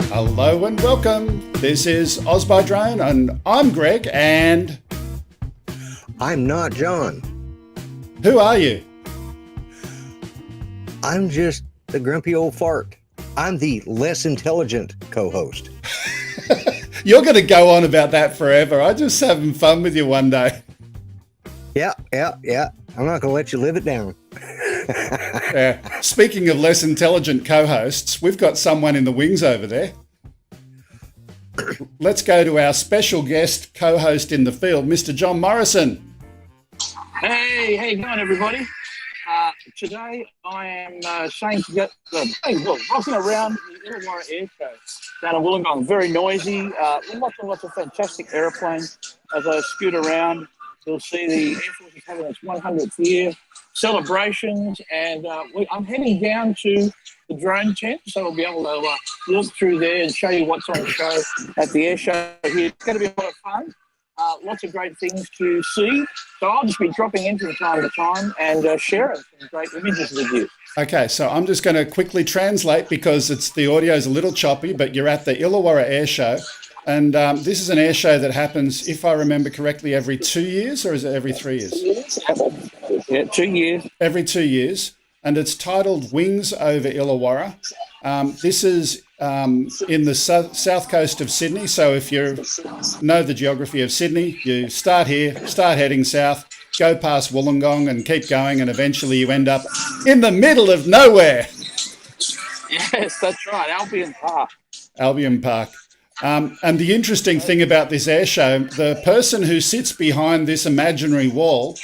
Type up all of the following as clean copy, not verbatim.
Hello and welcome. This is OzByDrone and I'm Greg and... I'm not John. Who are you? I'm just the grumpy old fart. I'm the less intelligent co-host. You're going to go on about that forever. I'm just having fun with you one day. Yeah. I'm not going to let you live it down. Speaking of less intelligent co-hosts, we've got someone in the wings over there. Let's go to our special guest co-host in the field, Mr. John Morrison. Hey, how you going, everybody? Today I am rocking around the Illawarra Air Show down in Wollongong. Very noisy. Lots of fantastic airplanes as I scoot around. you'll see the Air Force is having its 100th year celebrations, and I'm heading down to the drone tent, so we'll be able to look through there and show you what's on show at the air show here. It's going to be a lot of fun. Lots of great things to see. So I'll just be dropping in from time to time and sharing some great images with you. Okay, so I'm just going to quickly translate because the audio is a little choppy, but you're at the Illawarra Air Show. And this is an air show that happens, if I remember correctly, every 2 years, or is it every 3 years? Yeah, 2 years. Every 2 years. And it's titled Wings over Illawarra. This is in the south coast of Sydney. So if you know the geography of Sydney, you start here, start heading south, go past Wollongong and keep going, and eventually you end up in the middle of nowhere. Yes, that's right, Albion Park. Albion Park. And the interesting thing about this air show, the person who sits behind this imaginary wall,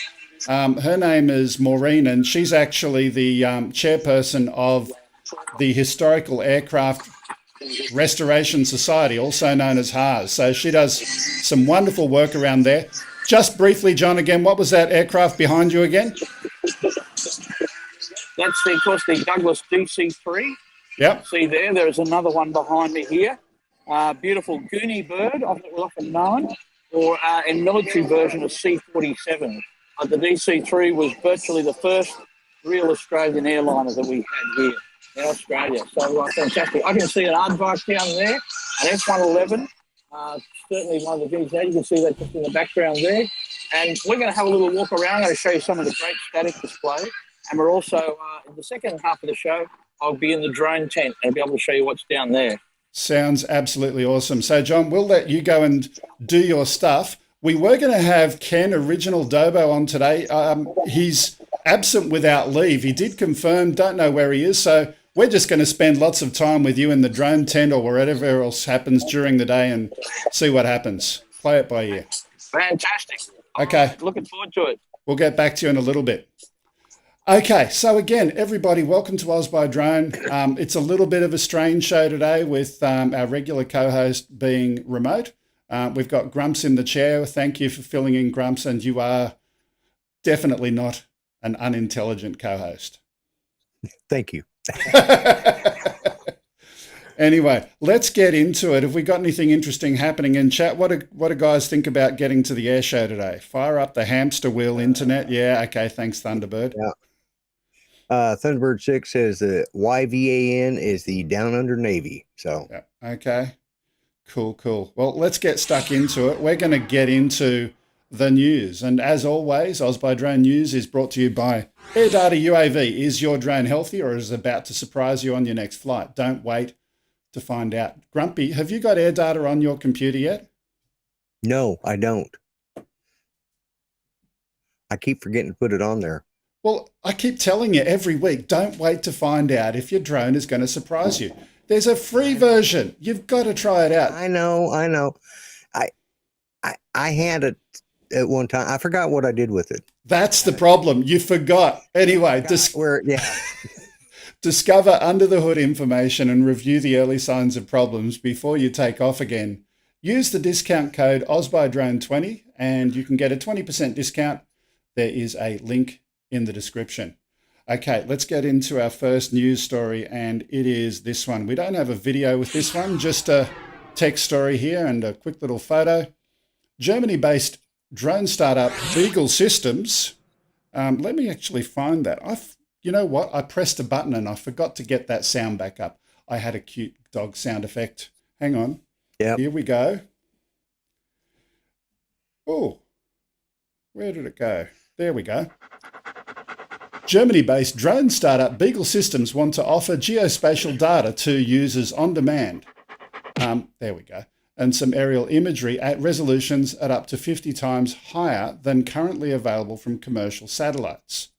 her name is Maureen, and she's actually the chairperson of the Historical Aircraft Restoration Society, also known as HARS. So she does some wonderful work around there. Just briefly, John, again, what was that aircraft behind you again? That's, of course, the Douglas DC-3. Yep. See there's another one behind me here. Beautiful Goonie bird, often known, or a military version of C-47. The DC-3 was virtually the first real Australian airliner that we had here in Australia. So fantastic. I can see an aardvark down there, an F-111. Certainly one of the things there. You can see that just in the background there. And we're going to have a little walk around. I'm going to show you some of the great static display. And we're also, in the second half of the show, I'll be in the drone tent and I'll be able to show you what's down there. Sounds absolutely awesome. So, John, we'll let you go and do your stuff. We were going to have Ken, original Dobo, on today. He's absent without leave. He did confirm, don't know where he is. So we're just going to spend lots of time with you in the drone tent or wherever else happens during the day and see what happens. Play it by ear. Fantastic. Okay. Right, looking forward to it. We'll get back to you in a little bit. Okay, so again, everybody, welcome to OzByDrone. It's a little bit of a strange show today with our regular co-host being remote. We've got Grumps in the chair. Thank you for filling in, Grumps, and you are definitely not an unintelligent co-host. Thank you. Anyway, let's get into it. Have we got anything interesting happening in chat? What do guys think about getting to the air show today? Fire up the hamster wheel internet. Yeah, okay, thanks, Thunderbird. Yeah. Thunderbird 6 says the YVAN is the Down Under Navy. So yeah. Okay. Cool. Well, let's get stuck into it. We're going to get into the news. And as always, OzByDrone News is brought to you by AirData UAV. Is your drone healthy or is it about to surprise you on your next flight? Don't wait to find out. Grumpy, have you got AirData on your computer yet? no, I don't. I keep forgetting to put it on there. Well, I keep telling you every week, don't wait to find out if your drone is going to surprise you. There's a free version. You've got to try it out. I know. I had it at one time. I forgot what I did with it. That's the problem. You forgot. Anyway, discover under the hood information and review the early signs of problems before you take off again. Use the discount code OzByDrone20 and you can get a 20% discount. There is a link in the description. Okay, let's get into our first news story, and it is this one. We don't have a video with this one, just a text story here and a quick little photo. Germany-based drone startup Beagle Systems. Let me actually find that. You know what? I pressed a button and I forgot to get that sound back up. I had a cute dog sound effect. Hang on. Yeah. Here we go. Oh, where did it go? There we go. Germany-based drone startup Beagle Systems want to offer geospatial data to users on demand. There we go. And some aerial imagery at resolutions at up to 50 times higher than currently available from commercial satellites.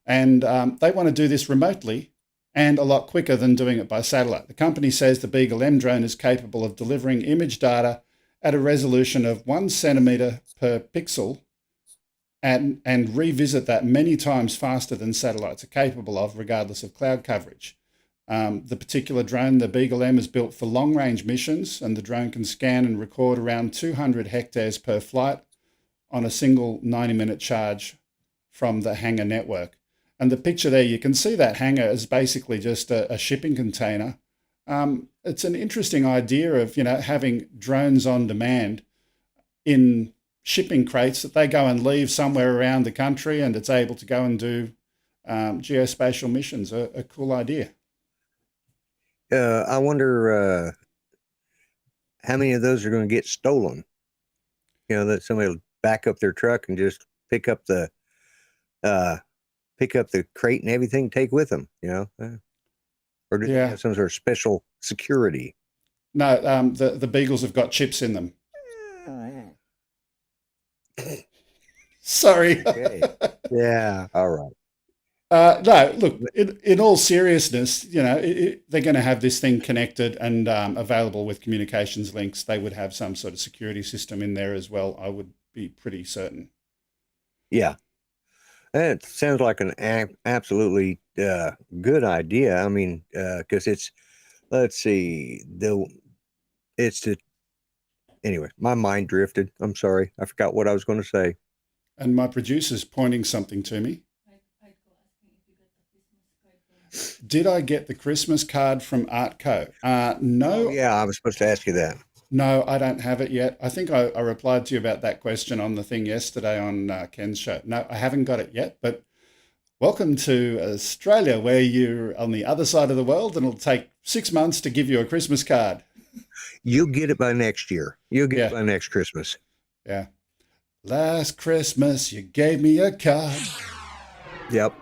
And they want to do this remotely and a lot quicker than doing it by satellite. The company says the Beagle M drone is capable of delivering image data at a resolution of 1 centimetre per pixel and revisit that many times faster than satellites are capable of, regardless of cloud coverage. The particular drone, the Beagle M, is built for long-range missions, and the drone can scan and record around 200 hectares per flight on a single 90-minute charge from the hangar network. And the picture there, you can see that hangar is basically just a shipping container. It's an interesting idea of, having drones on demand in shipping crates that they go and leave somewhere around the country, and it's able to go and do geospatial missions. A cool idea. I wonder how many of those are going to get stolen. That somebody will back up their truck and just pick up the crate and everything, take with them. Or do they have some sort of special security? No, the Beagles have got chips in them. Sorry. Okay. Yeah. All right. No, look, in all seriousness, they're going to have this thing connected and available with communications links. They would have some sort of security system in there as well, I would be pretty certain. Yeah. It sounds like an absolutely good idea. I mean, because anyway, my mind drifted. I'm sorry. I forgot what I was going to say. And my producer's pointing something to me. Did I get the Christmas card from Artco? No. Oh, yeah, I was supposed to ask you that. No, I don't have it yet. I think I replied to you about that question on the thing yesterday on Ken's show. No, I haven't got it yet, but welcome to Australia, where you're on the other side of the world, and it'll take 6 months to give you a Christmas card. You'll get it by next year. You'll get it by next Christmas. Yeah. Last Christmas, you gave me a card. Yep.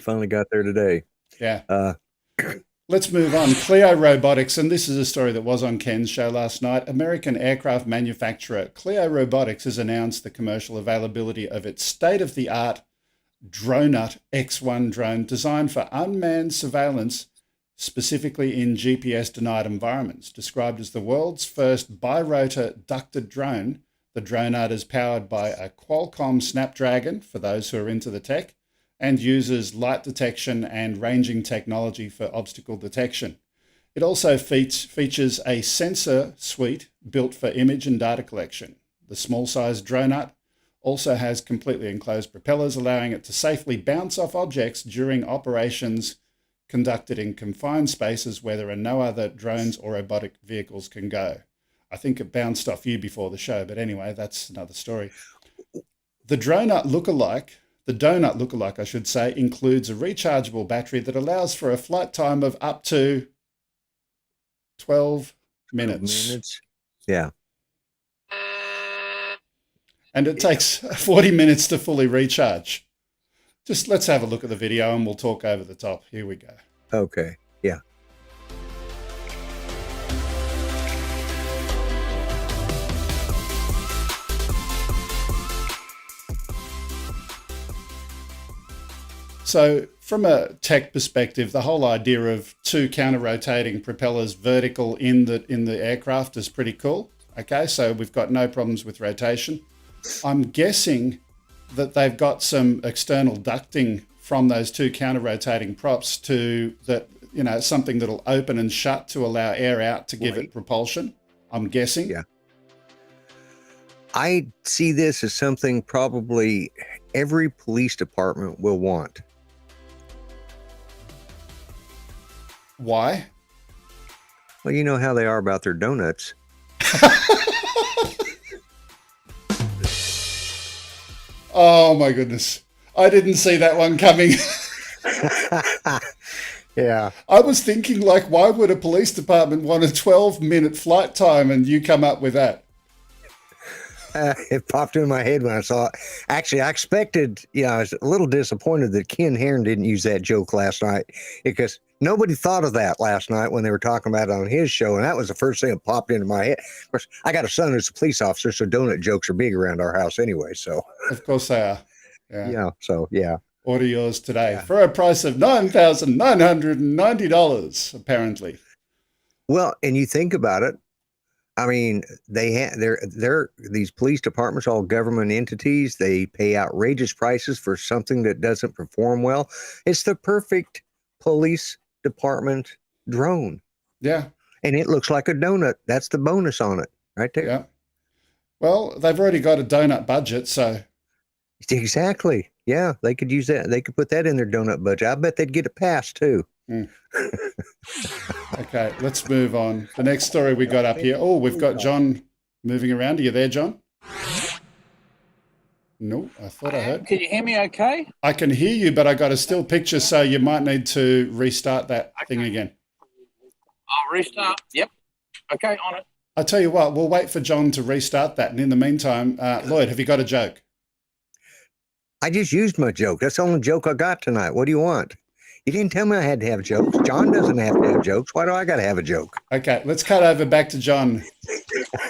Finally got there today. Yeah. Let's move on. Clio Robotics, and this is a story that was on Ken's show last night. American aircraft manufacturer Clio Robotics has announced the commercial availability of its state-of-the-art Donut X1 drone designed for unmanned surveillance, specifically in GPS-denied environments. Described as the world's first bi-rotor ducted drone, the Donut is powered by a Qualcomm Snapdragon, for those who are into the tech, and uses light detection and ranging technology for obstacle detection. It also features a sensor suite built for image and data collection. The small-sized Donut also has completely enclosed propellers, allowing it to safely bounce off objects during operations conducted in confined spaces where there are no other drones or robotic vehicles can go. I think it bounced off you before the show, but anyway, that's another story. The Donut lookalike, I should say, includes a rechargeable battery that allows for a flight time of up to 12 minutes. Yeah. And it takes 40 minutes to fully recharge. Just let's have a look at the video and we'll talk over the top. Here we go. Okay. Yeah. So from a tech perspective, the whole idea of two counter-rotating propellers vertical in the aircraft is pretty cool. Okay, so we've got no problems with rotation. I'm guessing that they've got some external ducting from those two counter-rotating props to that, something that'll open and shut to allow air out to give it propulsion. I'm guessing. Yeah. I see this as something probably every police department will want. Why? Well, you know how they are about their donuts. Oh my goodness. I didn't see that one coming. Yeah. I was thinking, why would a police department want a 12-minute flight time, and you come up with that? It popped in my head when I saw it. Actually, I expected, I was a little disappointed that Ken Heron didn't use that joke last night, because nobody thought of that last night when they were talking about it on his show, and that was the first thing that popped into my head. Of course, I got a son who's a police officer, so donut jokes are big around our house anyway. So, of course they are. Yeah. So yeah. Order yours today for a price of $9,990, apparently. Well, and you think about it. I mean, they're these police departments, all government entities. They pay outrageous prices for something that doesn't perform well. It's the perfect police department drone. Yeah. And it looks like a donut. That's the bonus on it right there. Yeah. Well, they've already got a donut budget, so Exactly. Yeah, they could use that. They could put that in their donut budget. I bet they'd get it passed too. okay, let's move on. The next story we got up here. Oh, we've got John moving around. Are you there, John? No, I thought I heard. Can you hear me okay? I can hear you, but I got a still picture, so you might need to restart that thing again. I'll restart. Yep. Okay, on it. I'll tell you what, we'll wait for John to restart that. And in the meantime, Lloyd, have you got a joke? I just used my joke. That's the only joke I got tonight. What do you want? You didn't tell me I had to have jokes. John doesn't have to have jokes. Why do I got to have a joke? Okay, let's cut over back to John.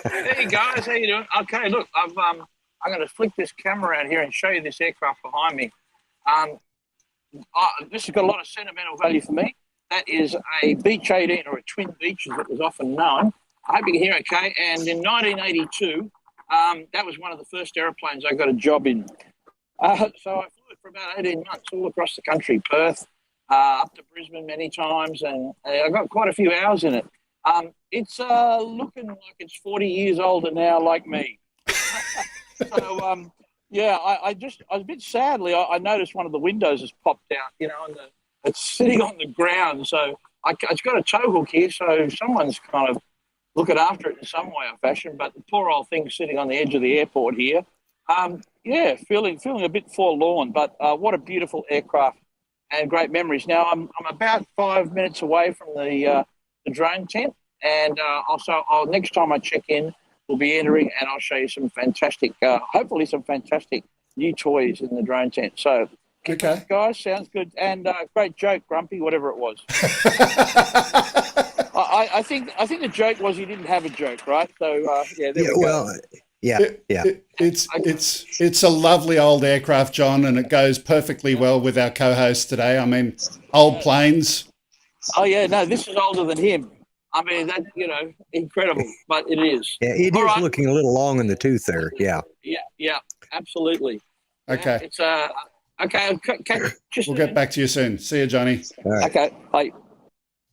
Hey guys, how you doing? Okay, look, I'm going to flick this camera out here and show you this aircraft behind me. This has got a lot of sentimental value for me. That is a Beech 18, or a Twin Beech, as it was often known. I hope you can hear okay. And in 1982, that was one of the first airplanes I got a job in. So I flew it for about 18 months all across the country, Perth, up to Brisbane many times, and I got quite a few hours in it. It's looking like it's 40 years older now, like me. So, yeah, I was a bit sadly, I noticed one of the windows has popped out, you know, and it's sitting on the ground. So it's got a tow hook here, so someone's kind of looking after it in some way or fashion. But the poor old thing's sitting on the edge of the airport here. Yeah, feeling a bit forlorn, but what a beautiful aircraft and great memories. Now I'm about 5 minutes away from the drone tent, and I'll next time I check in, we'll be entering, and I'll show you some fantastic, hopefully some fantastic new toys in the drone tent. So, Okay, guys, sounds good, and great joke, Grumpy, whatever it was. I think the joke was you didn't have a joke, right? So yeah, there we go. Well, yeah. It's a lovely old aircraft, John, and it goes perfectly well with our co-host today. I mean, old planes. Oh yeah, no, this is older than him. I mean, that, you know, incredible, but it is. Yeah, it is looking a little long in the tooth there. Yeah. Yeah, absolutely. Okay. It's okay. Just We'll get back to you soon. See you, Johnny. All right. Okay, bye.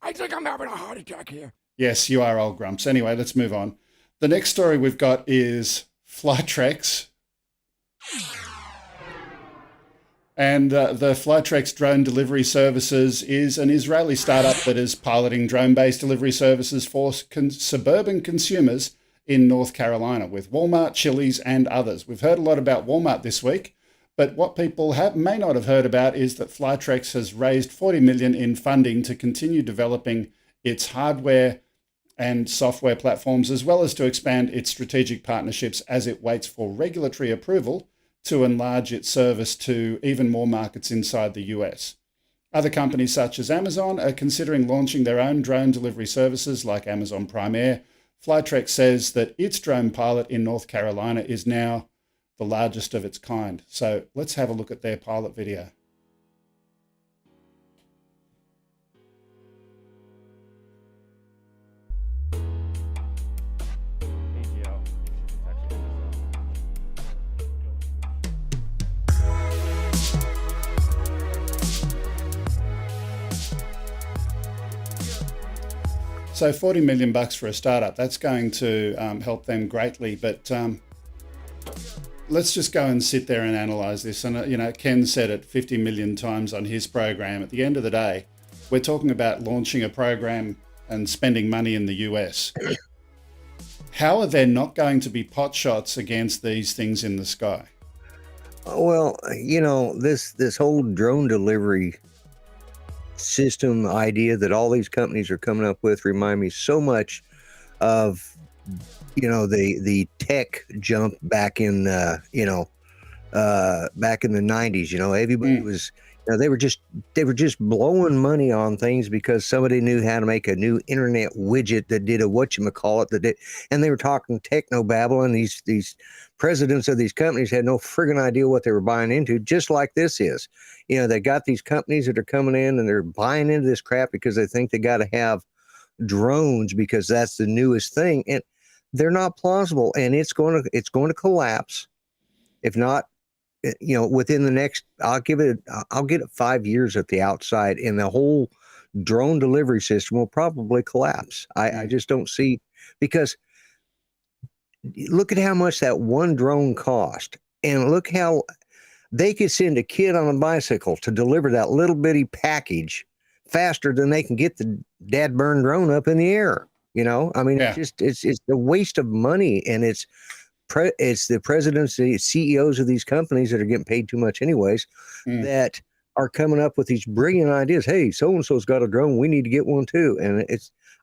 I think I'm having a heart attack here. Yes, you are, old grumps. Anyway, let's move on. The next story we've got is Flytrex. And the Flytrex Drone Delivery Services is an Israeli startup that is piloting drone-based delivery services for suburban consumers in North Carolina with Walmart, Chili's, and others. We've heard a lot about Walmart this week, but what people may not have heard about is that Flytrex has raised $40 million in funding to continue developing its hardware and software platforms, as well as to expand its strategic partnerships as it waits for regulatory approval to enlarge its service to even more markets inside the US. Other companies such as Amazon are considering launching their own drone delivery services like Amazon Prime Air. Flytrex says that its drone pilot in North Carolina is now the largest of its kind. So let's have a look at their pilot video. So $40 million for a startup, that's going to help them greatly. But let's just go and sit there and analyze this. And, you know, Ken said it 50 million times on his program. At the end of the day, we're talking about launching a program and spending money in the US. How are there not going to be pot shots against these things in the sky? Well, you know, this whole drone delivery system idea that all these companies are coming up with remind me so much of, you know, the tech jump back in back in the 90s. You know, everybody was, you know, they were just blowing money on things because somebody knew how to make a new internet widget that did a whatchamacallit and they were talking techno babble, and these presidents of these companies had no friggin' idea what they were buying into, just like this is. You know, they got these companies that are coming in and they're buying into this crap because they think they got to have drones because that's the newest thing, and they're not plausible, and it's going to collapse, if not, you know, within the next. I'll get it 5 years at the outside, and the whole drone delivery system will probably collapse. I just don't see, because look at how much that one drone cost, and look how they could send a kid on a bicycle to deliver that little bitty package faster than they can get the dad burn drone up in the air. You know, I mean, Yeah. it's a waste of money, and it's the presidents, the CEOs of these companies that are getting paid too much anyways, that are coming up with these brilliant ideas. Hey, so and so's got a drone, we need to get one too. And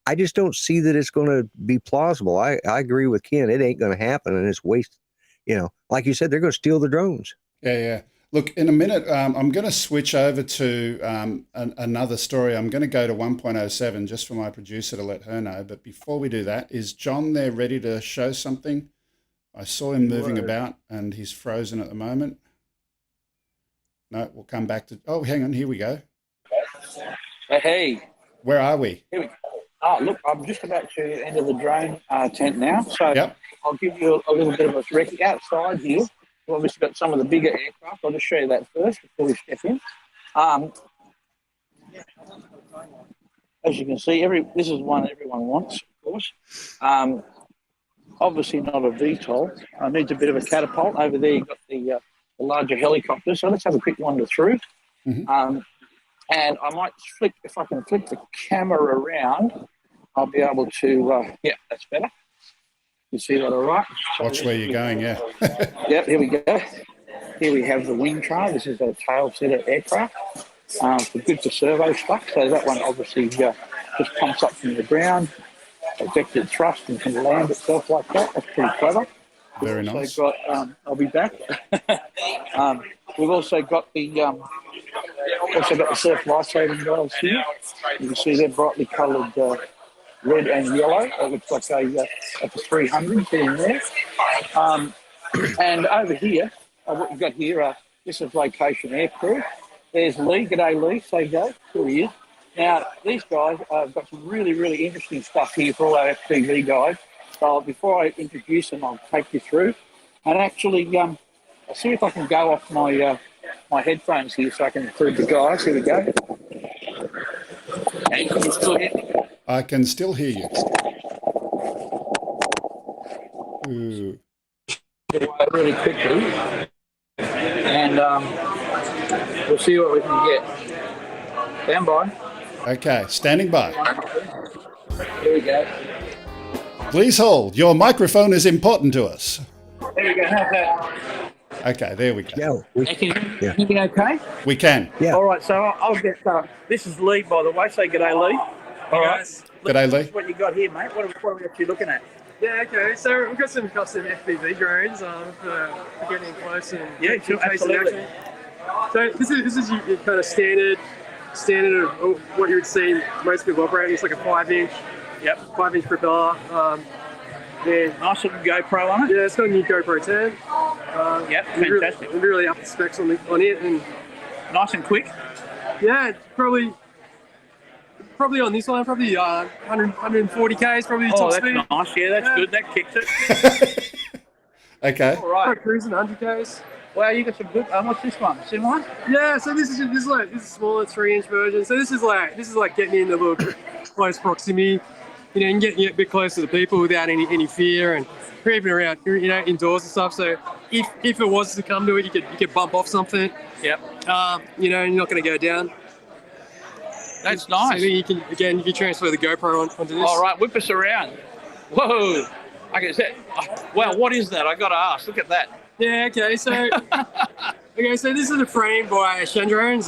I just don't see that it's going to be plausible. I agree with Ken. It ain't going to happen, and it's waste. You know, like you said, they're going to steal the drones. Yeah. Look, in a minute, I'm going to switch over to another story. I'm going to go to 1.07 just for my producer to let her know. But before we do that, is John there ready to show something? I saw him moving about, and he's frozen at the moment. No, we'll come back to... Oh, hang on. Here we go. Hey. Where are we? Here we go. Oh, look, I'm just about to enter the drone tent now. So Yep. I'll give you a little bit of a recce outside here. We've obviously got some of the bigger aircraft. I'll just show you that first before we step in. As you can see, this is one everyone wants, of course. Obviously not a VTOL. It needs a bit of a catapult. Over there you've got the larger helicopter. So let's have a quick wander through. And I might flick, if I can flick the camera around, I'll be able to, yeah, that's better. You see that all right? So Watch where you're going, yeah. Yep, here we go. Here we have the wing tray. This is a tail setter aircraft. Good for servo stuff. So that one obviously just pumps up from the ground, ejected thrust, and can land itself like that. That's pretty clever. Very We've nice. also got, I'll be back. We've also got the surf life-saving goggles here. You can see they're brightly coloured red and yellow. It looks like a 300 sitting there. And over here, what you've got here, this is location aircrew. There's Lee. G'day, Lee. Say go. Here he is. Now, these guys have got some really, really interesting stuff here for all our FPV guys. So before I introduce them, I'll take you through. And actually, I'll see if I can go off my my headphones here so I can include the guys. Here we go. And can you still hear me? I can still hear you. Ooh. Get away really quickly. And we'll see what we can get. Stand by. Okay, standing by. Here we go. Please hold. Your microphone is important to us. There we go. How's that? Okay, there we go. Yeah, Can you hear me okay? We can. yeah. All right, so I'll get this is Lee, by the way. Say g'day, Lee. All right. G'day, Lee. What you got here, mate? What are we actually looking at? Yeah, okay. So we've got some custom FPV drones for getting close and Yeah, sure, absolutely. So this is your kind of standard of what you would see most people operating. It's like a 5-inch, 5-inch propeller. Yeah, Nice little GoPro on it. yeah, it's got a new GoPro 10. Fantastic. We really up the specs on it, and Nice and quick. yeah, probably on this one, probably 140 k's, probably Oh, top that's speed. nice. Yeah, that's Yeah. good. That kicks it. Okay. All right. Probably cruising 100 k's. Wow, you got some good. What's this one? Similar? Yeah, so this is a smaller 3-inch version. So this is like getting into a little close proximity, you know, and getting a bit closer to people without any fear and creeping around, you know, indoors and stuff. So if it was to come to it, you could bump off something. Yep. You know, and you're not going to go down. That's nice. So you can transfer the GoPro onto this. All right, whip us around. Whoa. Okay, wow, what is that? I got to ask. Look at that. Yeah. Okay. So so this is a frame by Drones.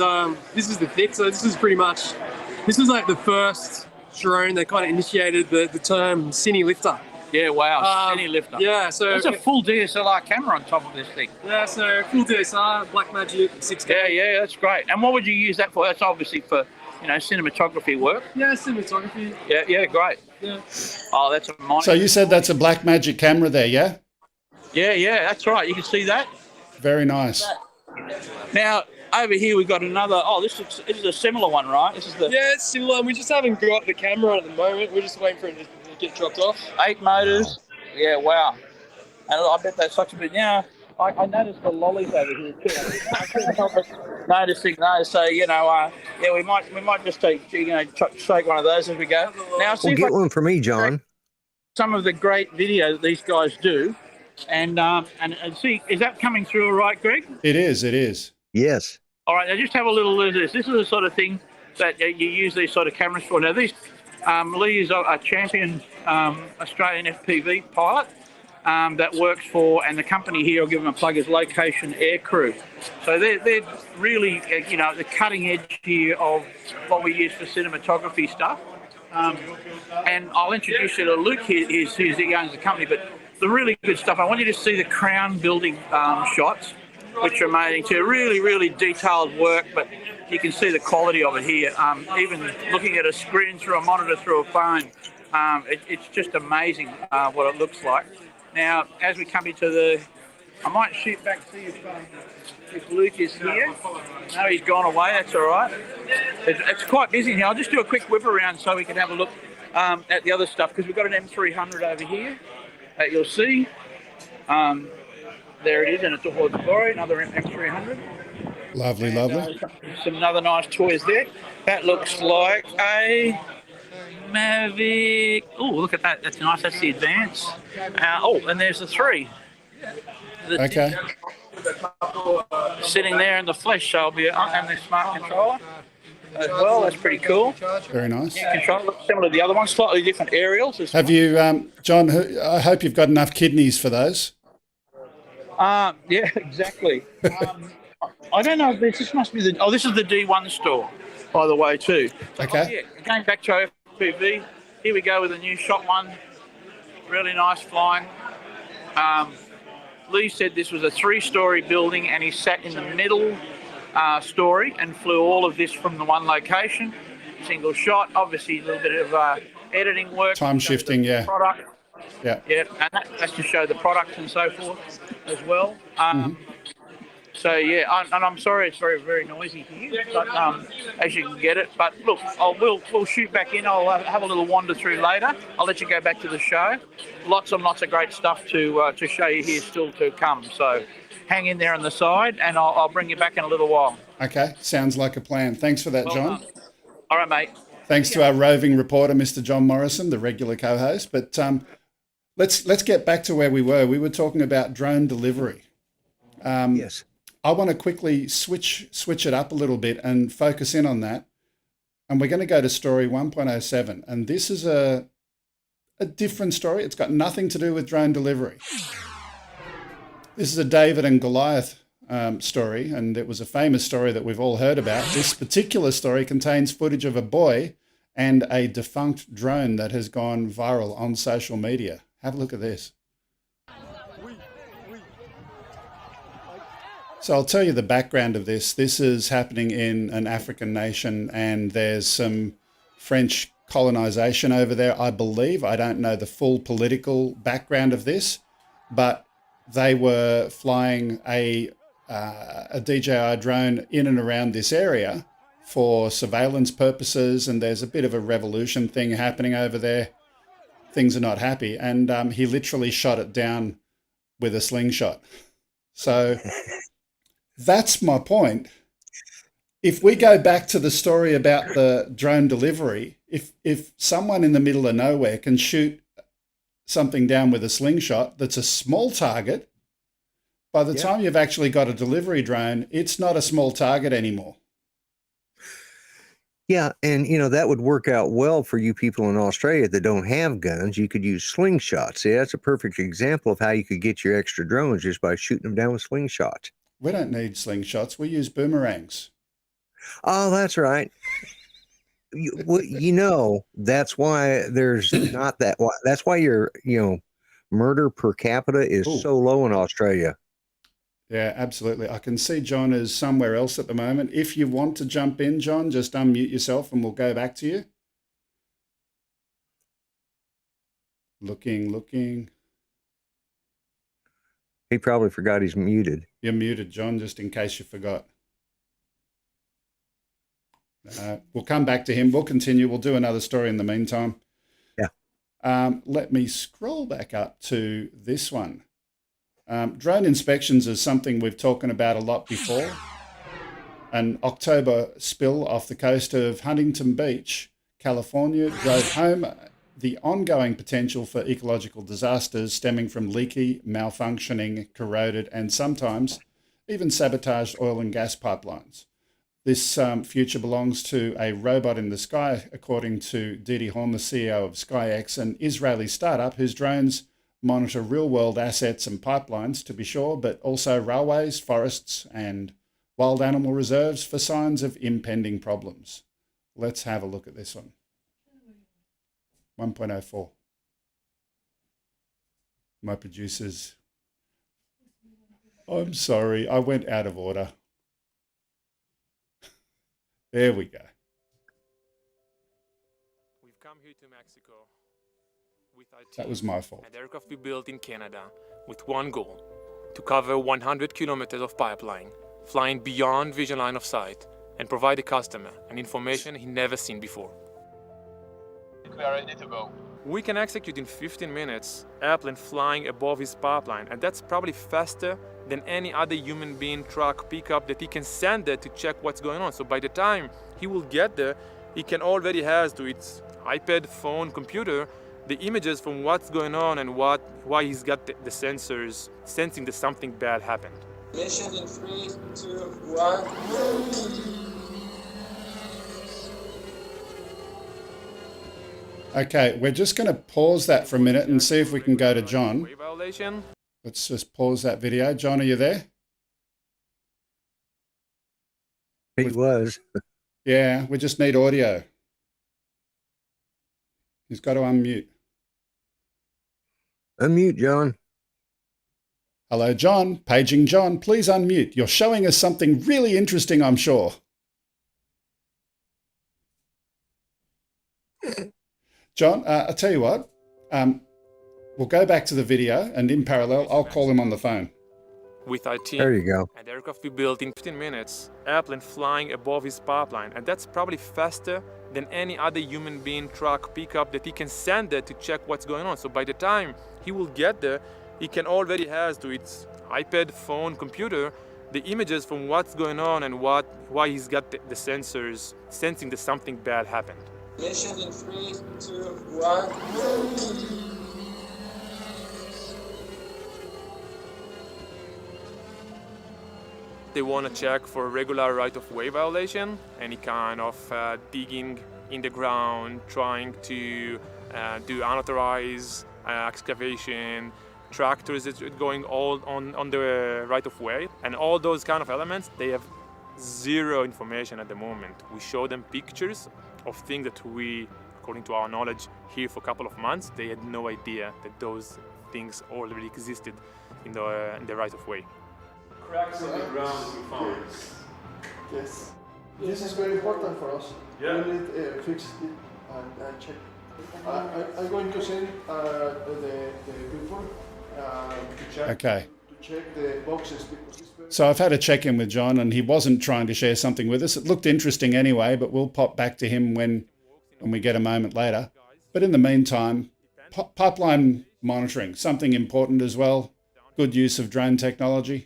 This is the thick. So this was like the first drone that kind of initiated the term cine lifter. Yeah, wow. Any lifter. Yeah. So There's a full DSLR camera on top of this thing. yeah. So full DSR, Blackmagic 6K. Yeah, that's great. And what would you use that for? That's obviously for, you know, cinematography work. Yeah, cinematography. Yeah, great. Yeah. Oh, that's a money. So you said that's a Blackmagic camera there, yeah? Yeah, that's right. You can see that. Very nice. Now, over here we've got another. Oh, this is a similar one, right? This is the Yeah, it's similar. We just haven't got the camera on at the moment. We're just waiting for it to get dropped off. 8 motors. Yeah, wow. And I bet that's such a bit. Yeah, I noticed the lollies over here too. I couldn't help but noticing those. So you know, yeah, we might just take one of those as we go. Now, Well, get one for me, John. some of the great video that these guys do. And see, is that coming through all right, Greg? It is. It is. Yes. All right, now just have a little look at this. This is the sort of thing that you use these sort of cameras for. Now, these Lee is a champion Australian FPV pilot that works for, and the company here, I'll give them a plug, is Location Aircrew. So they're really, the cutting edge here of what we use for cinematography stuff. And I'll introduce you to Luke here, he owns the company, but the really good stuff. I want you to see the crown building shots, which are amazing too. Really, really detailed work, but you can see the quality of it here. Even looking at a screen through a monitor through a phone, it's just amazing what it looks like. Now, as we come into I might shoot back to see if Luke is here. No, he's gone away. That's all right. It's quite busy here. I'll just do a quick whip around so we can have a look at the other stuff, because we've got an M300 over here that you'll see. There it is, and it's a Horde Glory, another M300. Lovely, lovely. Some other nice toys there. That looks like a Mavic. Oh, look at that. That's nice. That's the Advance. And there's the 3. Okay. Sitting there in the flesh, so I'll be and the smart controller as well. That's pretty cool. Very nice. Controller looks similar to the other one, slightly different aerials. Have you, John? I hope you've got enough kidneys for those. Yeah, exactly. I don't know if this must be this is the D1 store, by the way, too. Okay. Yeah, going back to our FPV, here we go with a new shot one. Really nice flying. Lee said this was a 3-story building, and he sat in the middle story and flew all of this from the one location. Single shot, obviously a little bit of editing work. Time shifting, yeah. Product. Yeah. Yeah, and that's to show the products and so forth as well. So yeah, and I'm sorry it's very, very noisy here, but as you can get it. But look, we'll shoot back in. I'll have a little wander through later. I'll let you go back to the show. Lots and lots of great stuff to show you here still to come. So hang in there on the side, and I'll bring you back in a little while. Okay, sounds like a plan. Thanks for that, John. All right, mate. Thanks to our roving reporter, Mr. John Morrison, the regular co-host. But let's get back to where we were. We were talking about drone delivery. Yes. I want to quickly switch it up a little bit and focus in on that. And we're going to go to story 1.07. And this is a different story. It's got nothing to do with drone delivery. This is a David and Goliath story, and it was a famous story that we've all heard about. This particular story contains footage of a boy and a defunct drone that has gone viral on social media. Have a look at this. So I'll tell you the background of this. This is happening in an African nation, and there's some French colonization over there, I believe. I don't know the full political background of this, but they were flying a DJI drone in and around this area for surveillance purposes, and there's a bit of a revolution thing happening over there. Things are not happy, and he literally shot it down with a slingshot. So that's my point. If we go back to the story about the drone delivery, if someone in the middle of nowhere can shoot something down with a slingshot that's a small target, by the time you've actually got a delivery drone, it's not a small target anymore. Yeah, and that would work out well for you people in Australia that don't have guns. You could use slingshots. See, that's a perfect example of how you could get your extra drones just by shooting them down with slingshots. We don't need slingshots. We use boomerangs. Oh, that's right. That's why there's not that. That's why your murder per capita is so low in Australia. Yeah, absolutely. I can see John is somewhere else at the moment. If you want to jump in, John, just unmute yourself and we'll go back to you. Looking. He probably forgot he's muted. You're muted, John, just in case you forgot. We'll come back to him. We'll continue. We'll do another story in the meantime. Yeah. Let me scroll back up to this one. Drone inspections is something we've talked about a lot before. An October spill off the coast of Huntington Beach, California, drove home the ongoing potential for ecological disasters stemming from leaky, malfunctioning, corroded, and sometimes even sabotaged oil and gas pipelines. This future belongs to a robot in the sky, according to Didi Horn, the CEO of SkyX, an Israeli startup whose drones monitor real-world assets and pipelines, to be sure, but also railways, forests, and wild animal reserves for signs of impending problems. Let's have a look at this one. 1.04. My producers. I'm sorry, I went out of order. There we go. We've come here to Mexico with our team. That was my fault. An aircraft we built in Canada with one goal: to cover 100 kilometers of pipeline, flying beyond vision line of sight, and provide the customer an information he never seen before. We are ready to go. We can execute in 15 minutes, airplane flying above his pipeline, and that's probably faster than any other human being, truck, pickup that he can send there to check what's going on. So by the time he will get there, he can already has to its iPad, phone, computer, the images from what's going on and why he's got the sensors sensing that something bad happened. Mission in 3, 2, 1. Okay, we're just going to pause that for a minute and see if we can go to John. Wave violation. Let's just pause that video. John, are you there? He was. Yeah, we just need audio. He's got to unmute. Unmute, John. Hello, John. Paging John. Please unmute. You're showing us something really interesting, I'm sure. John, I'll tell you what. We'll go back to the video, and in parallel, I'll call him on the phone. With our team. There you go. An aircraft we built in 15 minutes, airplane flying above his pipeline, and that's probably faster than any other human being, truck, pickup that he can send there to check what's going on. So by the time he will get there, he can already has to its iPad, phone, computer, the images from what's going on and why he's got the sensors sensing that something bad happened. Mission in 3, 2, 1. They want to check for regular right-of-way violation, any kind of digging in the ground, trying to do unauthorized excavation, tractors that are going all on the right-of-way, and all those kind of elements, they have zero information at the moment. We show them pictures of things that we, according to our knowledge, here for a couple of months, they had no idea that those things already existed in the right-of-way. Cracks in the ground we found. Yes. This is very important for us. Yeah. We need fix it and check. I'm going to send the people to check the boxes. So I've had a check-in with John, and he wasn't trying to share something with us. It looked interesting anyway, but we'll pop back to him when we get a moment later. But in the meantime, pipeline monitoring, something important as well. Good use of drone technology.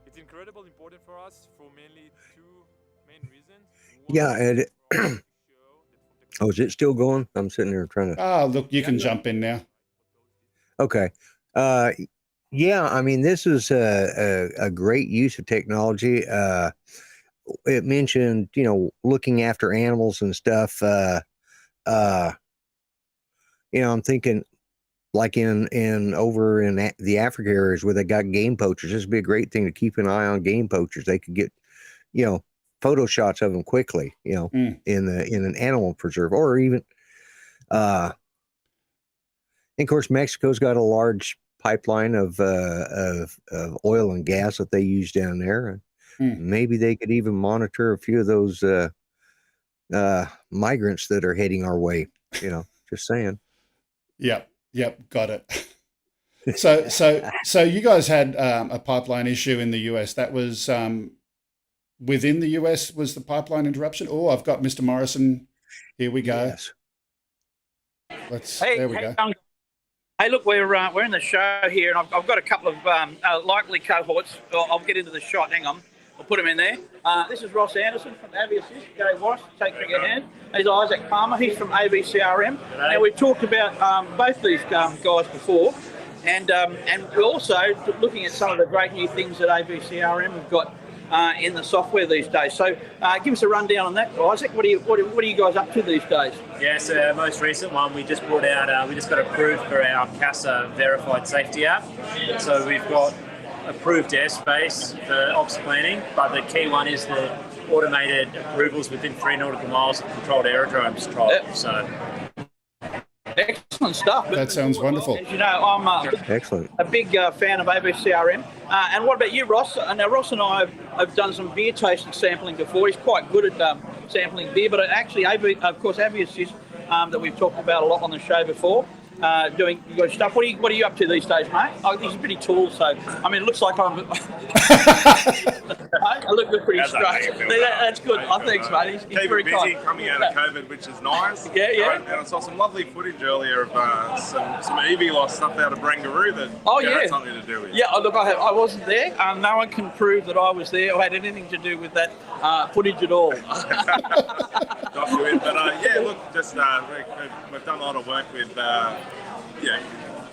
It's incredibly important for us for mainly two main reasons. Yeah, oh, is it still going? I'm sitting there trying to... Ah, look, you can jump in now. Okay. Yeah, I mean, this is a great use of technology. It mentioned, looking after animals and stuff. I'm thinking like over in the Africa areas where they got game poachers. This would be a great thing to keep an eye on game poachers. They could get, photo shots of them quickly, in an animal preserve, or even, and of course, Mexico's got a large pipeline of oil and gas that they use down there. Maybe they could even monitor a few of those migrants that are heading our way. Just saying. Yep, got it. So you guys had a pipeline issue in the US. That was within the US. Was the pipeline interruption? Oh, I've got Mr. Morrison. Here we go. Yes. There we go. Hey, look, we're in the show here, and I've got a couple of likely cohorts. I'll get into the shot. Hang on. We'll put him in there. This is Ross Anderson from AviAssist. G'day, Ross. Take your hand. He's Isaac Palmer. He's from AVCRM. Now, we've talked about both these guys before, and we're also looking at some of the great new things that AVCRM have got in the software these days. So give us a rundown on that, Isaac. What are you guys up to these days? Yeah, so our most recent one, we just brought out, we just got approved for our CASA verified safety app. So we've got approved airspace for ops planning, but the key one is the automated approvals within 3 nautical miles of controlled aerodromes trial. Yep. So excellent stuff. That sounds wonderful. As you know, I'm Excellent. a big fan of AVCRM. And what about you, Ross? Now, Ross and I have done some beer tasting sampling before. He's quite good at sampling beer, but actually, of course, AviAssist that we've talked about a lot on the show before. Doing good stuff. What are you up to these days, mate? Oh, he's pretty tall, so I mean, it looks like I'm. I look pretty straight. That's good. I think, mate. He's Keep very busy kind. coming out of COVID, which is nice. Yeah. And I saw some lovely footage earlier of some EV loss stuff out of Barangaroo that had something to do with. Yeah, look, I wasn't there. No one can prove that I was there or had anything to do with that footage at all. Got you in, but yeah, look, just we've done a lot of work with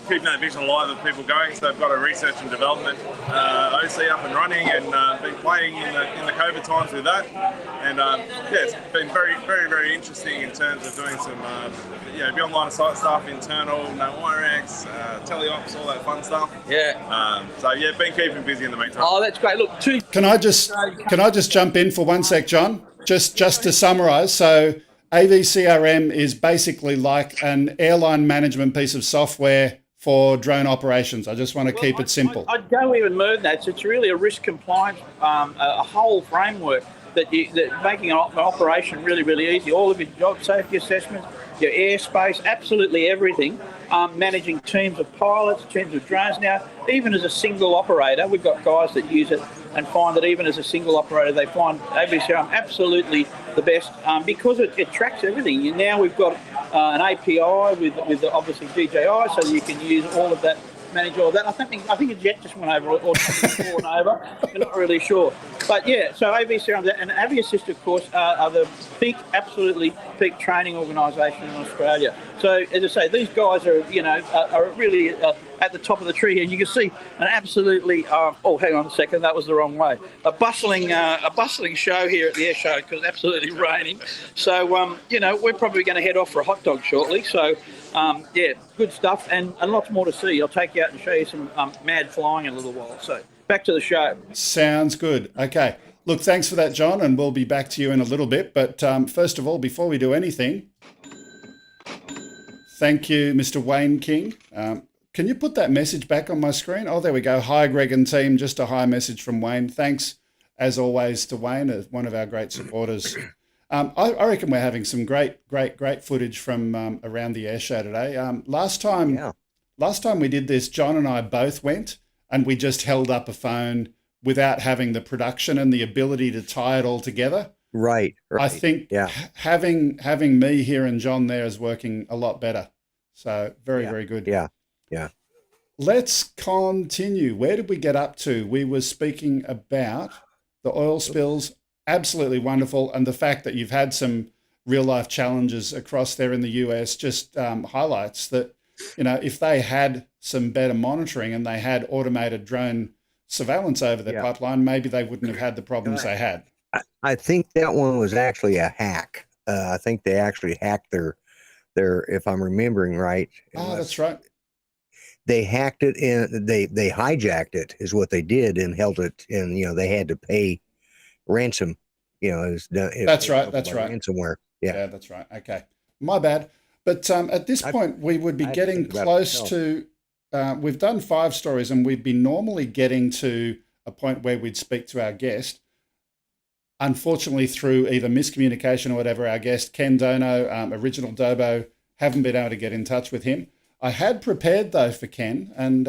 keeping that vision alive of people going. So they've got a research and development OC up and running, and been playing in the COVID times with that. And it's been very, very, very interesting in terms of doing some beyond line of sight stuff, internal, no IRX, teleops, all that fun stuff. Yeah. Been keeping busy in the meantime. Oh, that's great. Look, Can I just jump in for one sec, John? Just to summarise, so AVCRM is basically like an airline management piece of software for drone operations. I just want to keep it simple. I'd go even more than that. It's really a risk compliance, a whole framework that making an operation really, really easy. All of your job safety assessments, your airspace, absolutely everything. Managing teams of pilots, teams of drones. Now, even as a single operator, we've got guys that use it and find that even as a single operator, they find AVCRM absolutely the best because it tracks everything. Now we've got an API with obviously DJI, so that you can use all of that, manage all of that. I think a jet just went over or fallen over. I'm not really sure. But yeah, so AVCRM and AviAssist, of course, are the absolutely peak training organisation in Australia. So as I say, these guys are really at the top of the tree here. You can see an absolutely hang on a second, that was the wrong way. A bustling show here at the air show because it's absolutely raining. So we're probably going to head off for a hot dog shortly. So good stuff and lots more to see. I'll take you out and show you some mad flying in a little while. So back to the show. Sounds good. Okay. Look, thanks for that, John, and we'll be back to you in a little bit. But first of all, before we do anything, thank you, Mr. Wayne King. Can you put that message back on my screen? Oh, there we go. Hi, Greg and team. Just a hi message from Wayne. Thanks, as always, to Wayne, one of our great supporters. I reckon we're having some great footage from around the air show today. Last time we did this, John and I both went, and we just held up a phone without having the production and the ability to tie it all together. Right. I think having me here and John there is working a lot better. So very good. Yeah. Let's continue. Where did we get up to? We were speaking about the oil spills. Absolutely wonderful. And the fact that you've had some real life challenges across there in the US just highlights that, if they had some better monitoring and they had automated drone surveillance over their pipeline, maybe they wouldn't have had the problems they had. I think that one was actually a hack. I think they actually hacked their if I'm remembering right. That's right. They hacked it and they hijacked it is what they did and held it, and they had to pay ransom. That's right. Ransomware. Yeah, that's right. Okay, my bad. But at this point, we would be getting close to. We've done 5 stories, and we'd be normally getting to a point where we'd speak to our guest. Unfortunately, through either miscommunication or whatever, our guest, Ken Dono, original Dobo, haven't been able to get in touch with him. I had prepared, though, for Ken, and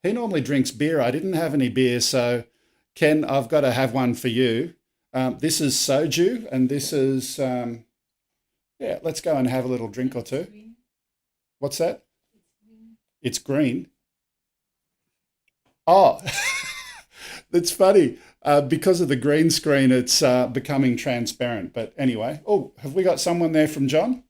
he normally drinks beer. I didn't have any beer, so Ken, I've got to have one for you. This is soju, and this is, let's go and have a little drink or two. What's that? It's green. Oh, It's funny. Because of the green screen, it's becoming transparent. But anyway, oh, have we got someone there from John?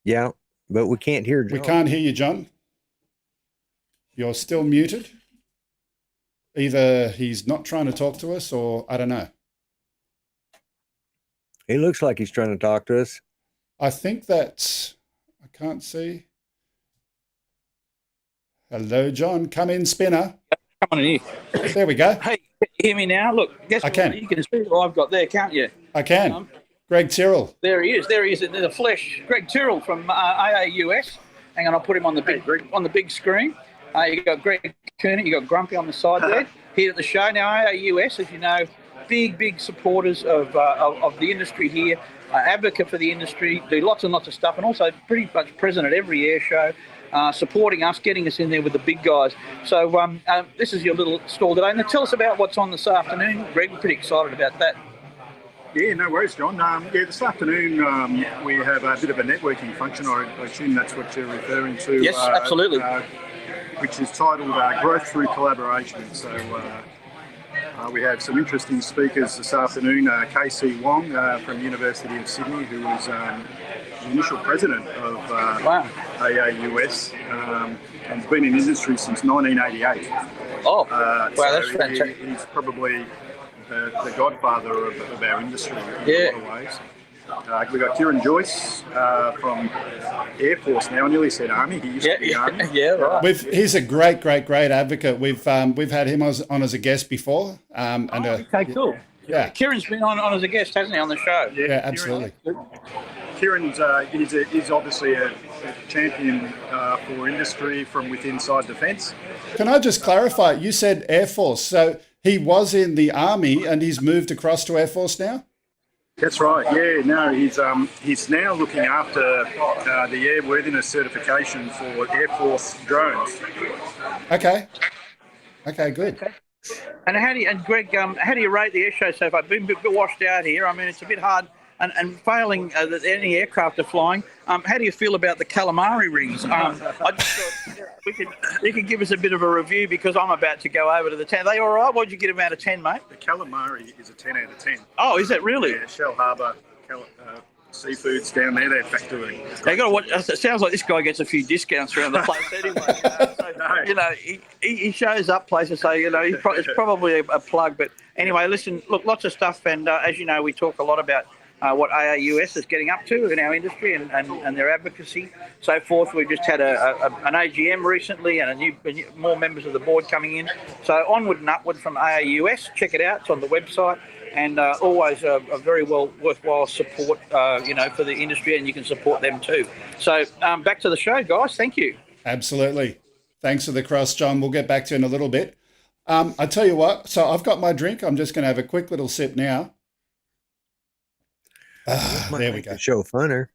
Yeah, but we can't hear John. We can't hear you, John. You're still muted. Either he's not trying to talk to us or I don't know. He looks like he's trying to talk to us. I think that's, I can't see. Hello, John. Come in, spinner. Come on in here. There we go. Hey, can you hear me now? Look, guess I what? can. You can see what I've got there, can't you? I can. Greg Tyrrell. There he is. There he is in the flesh. Greg Tyrrell from AAUS. Hang on, I'll put him on the big screen. You got Greg Kuhnert, you got Grumpy on the side there. Here at the show now, AAUS, as you know, big supporters of the industry here, advocate for the industry, do lots and lots of stuff, and also pretty much present at every air show, supporting us, getting us in there with the big guys. So this is your little stall today. Now tell us about what's on this afternoon. Greg, we're pretty excited about that. Yeah, no worries, John. Yeah, this afternoon we have a bit of a networking function. I assume that's what you're referring to. Yes, absolutely. Which is titled Growth Through Collaboration. So we have some interesting speakers this afternoon. KC Wong from the University of Sydney, who was the initial president of AAUS and has been in industry since 1988. Oh, wow, that's so fantastic. He's probably the godfather of our industry in a lot of ways. We've got Kieran Joyce from Air Force now. I nearly said Army. He used to be Army. Yeah, right. He's a great advocate. We've had him on as a guest before. Okay, cool. Yeah. Kieran's been on as a guest, hasn't he, on the show? Yeah, absolutely. Kieran's is obviously a champion for industry from within inside defence. Can I just clarify? You said Air Force, so he was in the Army and he's moved across to Air Force now? That's right. Yeah, no, he's now looking after the airworthiness certification for Air Force drones. Okay, good. Okay. And Greg, how do you rate the air show so far? I've been a bit washed out here. I mean, it's a bit hard. And failing that any aircraft are flying, how do you feel about the calamari rings? I just thought you could give us a bit of a review because I'm about to go over to the 10. Are they all right? What'd you get them out of 10, mate? The calamari is a 10 out of 10. Oh, is that really? Yeah, Shell Harbour seafoods down there, they're factoring. You got to watch. It sounds like this guy gets a few discounts around the place anyway. You know, he shows up places, so you know it's probably a plug. But anyway, listen, look, lots of stuff, and as you know, we talk a lot about what AAUS is getting up to in our industry and their advocacy, so forth. We've just had an AGM recently and more members of the board coming in. So onward and upward from AAUS. Check it out. It's on the website. And always a very worthwhile support, for the industry, and you can support them too. So back to the show, guys. Thank you. Absolutely. Thanks for the cross, John. We'll get back to you in a little bit. I tell you what, so I've got my drink. I'm just going to have a quick little sip now. There we go. Show funner.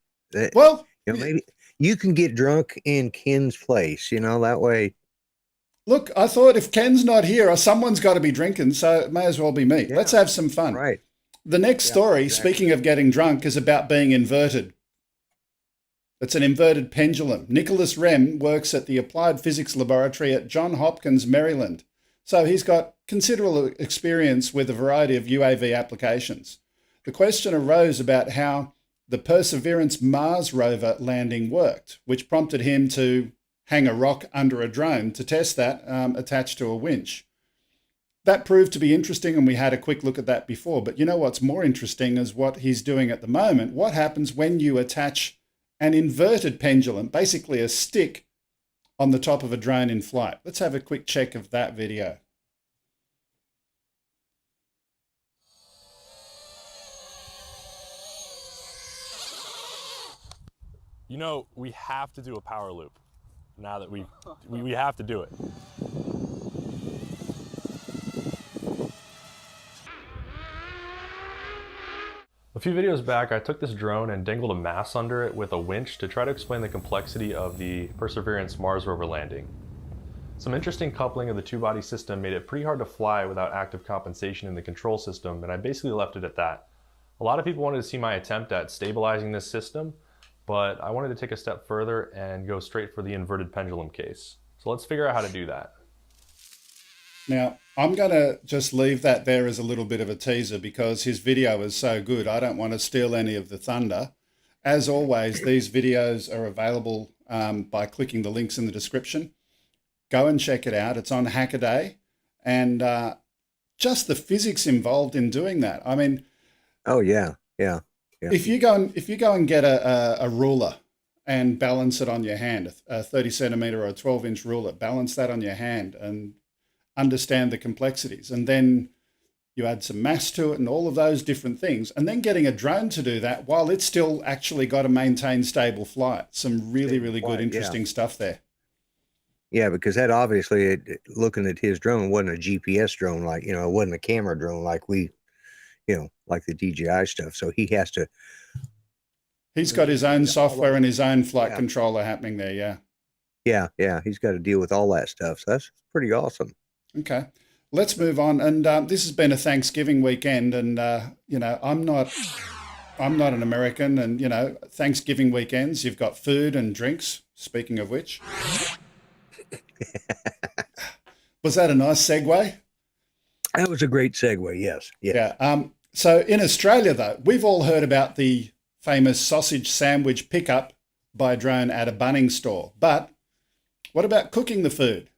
Well, maybe you can get drunk in Ken's place, that way. Look, I thought if Ken's not here, someone's got to be drinking, so it may as well be me. Yeah. Let's have some fun. Right. The next story, speaking of getting drunk, is about being inverted. It's an inverted pendulum. Nicholas Rem works at the Applied Physics Laboratory at Johns Hopkins, Maryland. So he's got considerable experience with a variety of UAV applications. The question arose about how the Perseverance Mars rover landing worked, which prompted him to hang a rock under a drone to test that attached to a winch. That proved to be interesting, and we had a quick look at that before. But you know what's more interesting is what he's doing at the moment. What happens when you attach an inverted pendulum, basically a stick, on the top of a drone in flight? Let's have a quick check of that video. We have to do a power loop. Now that we have to do it. A few videos back, I took this drone and dangled a mass under it with a winch to try to explain the complexity of the Perseverance Mars rover landing. Some interesting coupling of the two-body system made it pretty hard to fly without active compensation in the control system, and I basically left it at that. A lot of people wanted to see my attempt at stabilizing this system, but I wanted to take a step further and go straight for the inverted pendulum case. So let's figure out how to do that. Now, I'm going to just leave that there as a little bit of a teaser because his video is so good. I don't want to steal any of the thunder. As always, these videos are available by clicking the links in the description. Go and check it out. It's on Hackaday. And just the physics involved in doing that. I mean, oh yeah. if you go and get a ruler and balance it on your hand, a 30 centimeter or a 12-inch ruler, balance that on your hand and understand the complexities, and then you add some mass to it and all of those different things, and then getting a drone to do that while it's still actually got to maintain stable flight. Some really, really good, interesting stuff there. Yeah, because that obviously, looking at his drone, wasn't a GPS drone, like, you know, it wasn't a camera drone like we, you know, like the DJI stuff. So he has to. He's got his own software and his own flight controller happening there. Yeah. Yeah. He's got to deal with all that stuff. So that's pretty awesome. Okay. Let's move on. And this has been a Thanksgiving weekend, and you know, I'm not an American, and you know, Thanksgiving weekends, you've got food and drinks. Speaking of which, was that a nice segue? That was a great segue. Yes. Yeah. So in Australia, though, we've all heard about the famous sausage sandwich pickup by drone at a Bunnings store. But what about cooking the food?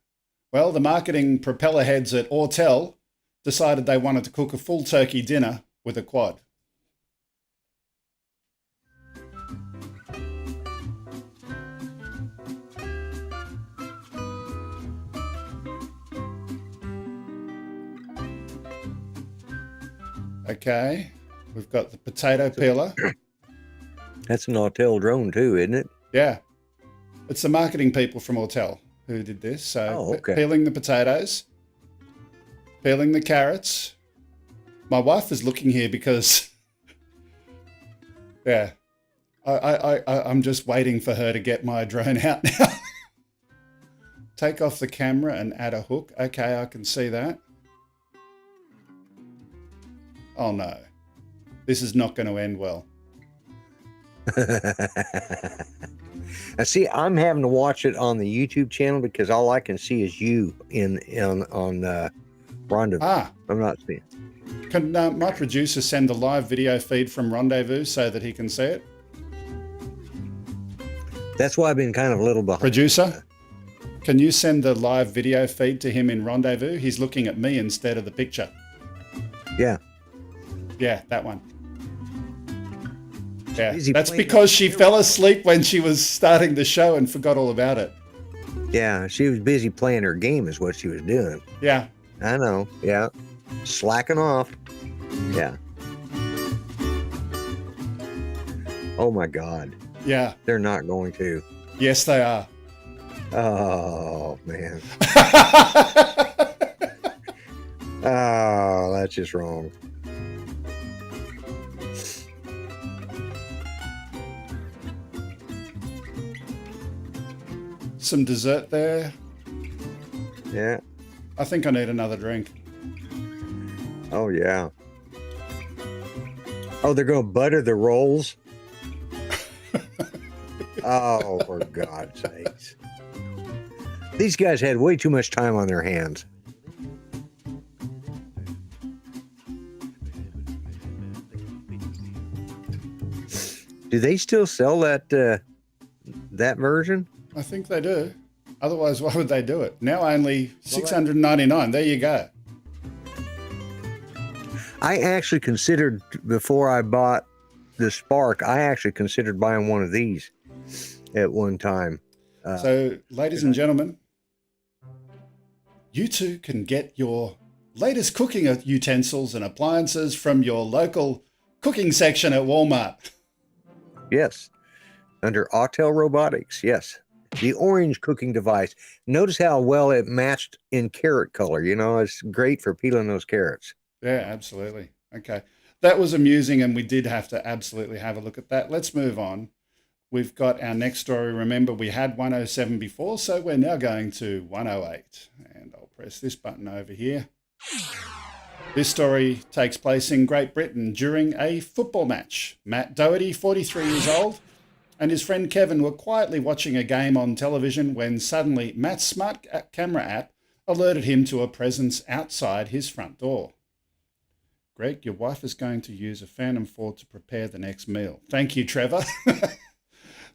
Well, the marketing propeller heads at Autel decided they wanted to cook a full turkey dinner with a quad. Okay, we've got the potato peeler. That's an Autel drone too, isn't it? Yeah, it's the marketing people from Autel who did this. So peeling the potatoes, peeling the carrots. My wife is looking here because, yeah, I'm just waiting for her to get my drone out now. Take off the camera and add a hook. Okay, I can see that. Oh no, this is not going to end well. I see. I'm having to watch it on the YouTube channel because all I can see is you on Rendezvous. I'm not seeing. Can my producer send the live video feed from Rendezvous so that he can see it? That's why I've been kind of a little behind. Producer, can you send the live video feed to him in Rendezvous? He's looking at me instead of the picture. Yeah. Yeah, that one. Yeah, that's because she fell asleep when she was starting the show and forgot all about it. Yeah, she was busy playing her game is what she was doing. Yeah. I know. Yeah. Slacking off. Yeah. Oh my God. Yeah. They're not going to. Yes, they are. Oh, man. Oh, that's just wrong. Some dessert there. Yeah. I think I need another drink. Oh, yeah. Oh, they're going to butter the rolls? Oh, for God's sakes. These guys had way too much time on their hands. Do they still sell that that version? I think they do. Otherwise, why would they do it? Now only $699. There you go. I actually considered, before I bought the Spark, I actually considered buying one of these at one time. So, ladies and gentlemen, you too can get your latest cooking utensils and appliances from your local cooking section at Walmart. Yes. Under Autel Robotics, yes. The orange cooking device. Notice how well it matched in carrot color. You know, it's great for peeling those carrots. Yeah, absolutely. Okay. That was amusing, and we did have to absolutely have a look at that. Let's move on. We've got our next story. Remember, we had 107 before, so we're now going to 108. And I'll press this button over here. This story takes place in Great Britain during a football match. Matt Doherty, 43 years old, and his friend Kevin were quietly watching a game on television when suddenly Matt's smart camera app alerted him to a presence outside his front door. Greg, your wife is going to use a Phantom 4 to prepare the next meal. Thank you, Trevor.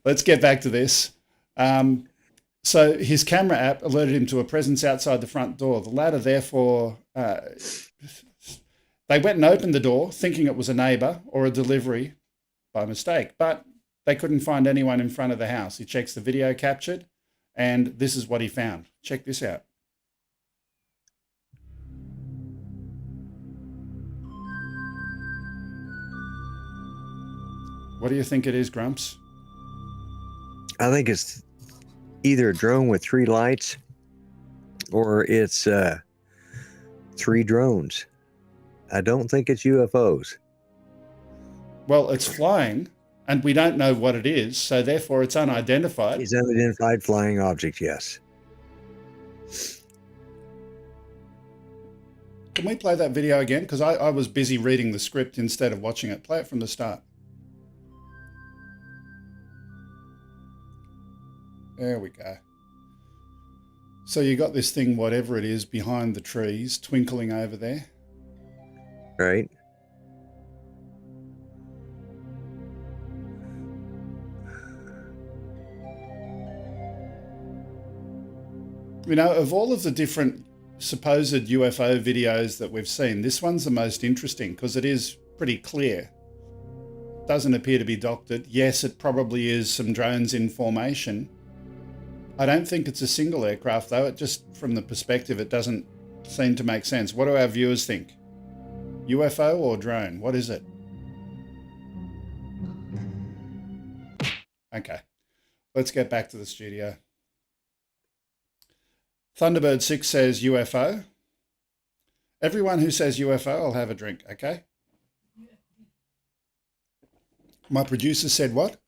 Let's get back to this. So his camera app alerted him to a presence outside the front door. The ladder, therefore, they went and opened the door thinking it was a neighbour or a delivery by mistake, but they couldn't find anyone in front of the house. He checks the video captured, and this is what he found. Check this out. What do you think it is, Grumps? I think it's either a drone with 3 lights or it's 3 drones. I don't think it's UFOs. Well, it's flying, and we don't know what it is, so therefore it's unidentified. It's an unidentified flying object, yes. Can we play that video again? Because I was busy reading the script instead of watching it. Play it from the start. There we go. So you got this thing, whatever it is, behind the trees, twinkling over there. Right. You know, of all of the different supposed UFO videos that we've seen, this one's the most interesting because it is pretty clear. Doesn't appear to be doctored. Yes, it probably is some drones in formation. I don't think it's a single aircraft, though. It just, from the perspective, it doesn't seem to make sense. What do our viewers think? UFO or drone? What is it? Okay, let's get back to the studio. Thunderbird 6 says UFO. Everyone who says UFO, I'll have a drink, okay? My producer said what?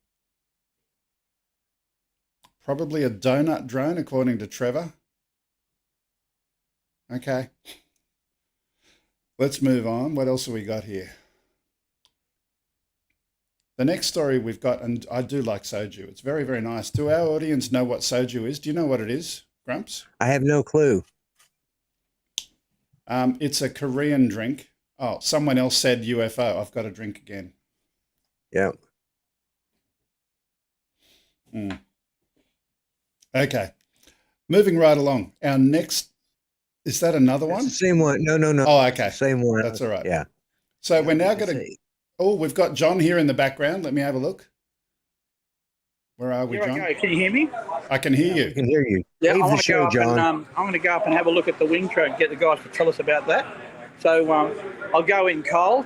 Probably a donut drone, according to Trevor. Okay. Let's move on. What else have we got here? The next story we've got, and I do like soju. It's very, very nice. Do our audience know what soju is? Do you know what it is, Grumps? I have no clue. It's a Korean drink. Oh, someone else said UFO. I've got a drink again. Yeah. Okay. Moving right along. Our next, is that another one? It's the same one. No. Oh, okay. Same one. That's all right. Yeah. So we're now going to, oh, we've got John here in the background. Let me have a look. Where are we, John? Okay. Can you hear me? I can hear you. I can hear you. Yeah, Leave I the want to go show, up John. and I'm going to go up and have a look at the wing tray and get the guys to tell us about that. So I'll go in cold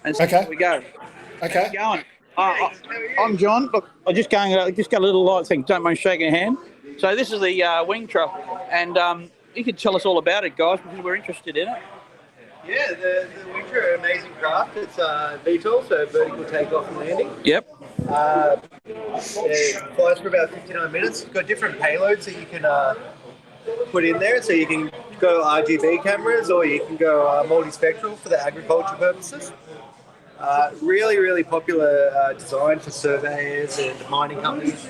and see how we go. Okay. How's it going? I'm John. Look, I just got a little light thing. Don't mind shaking a hand. So this is the wing tray, and you can tell us all about it, guys, because we're interested in it. Yeah, the wing tray are an amazing craft. It's VTOL, so vertical takeoff and landing. Yep. It flies for about 59 minutes. It's got different payloads that you can put in there. So you can go RGB cameras, or you can go multispectral for the agriculture purposes. Really, really popular design for surveyors and mining companies.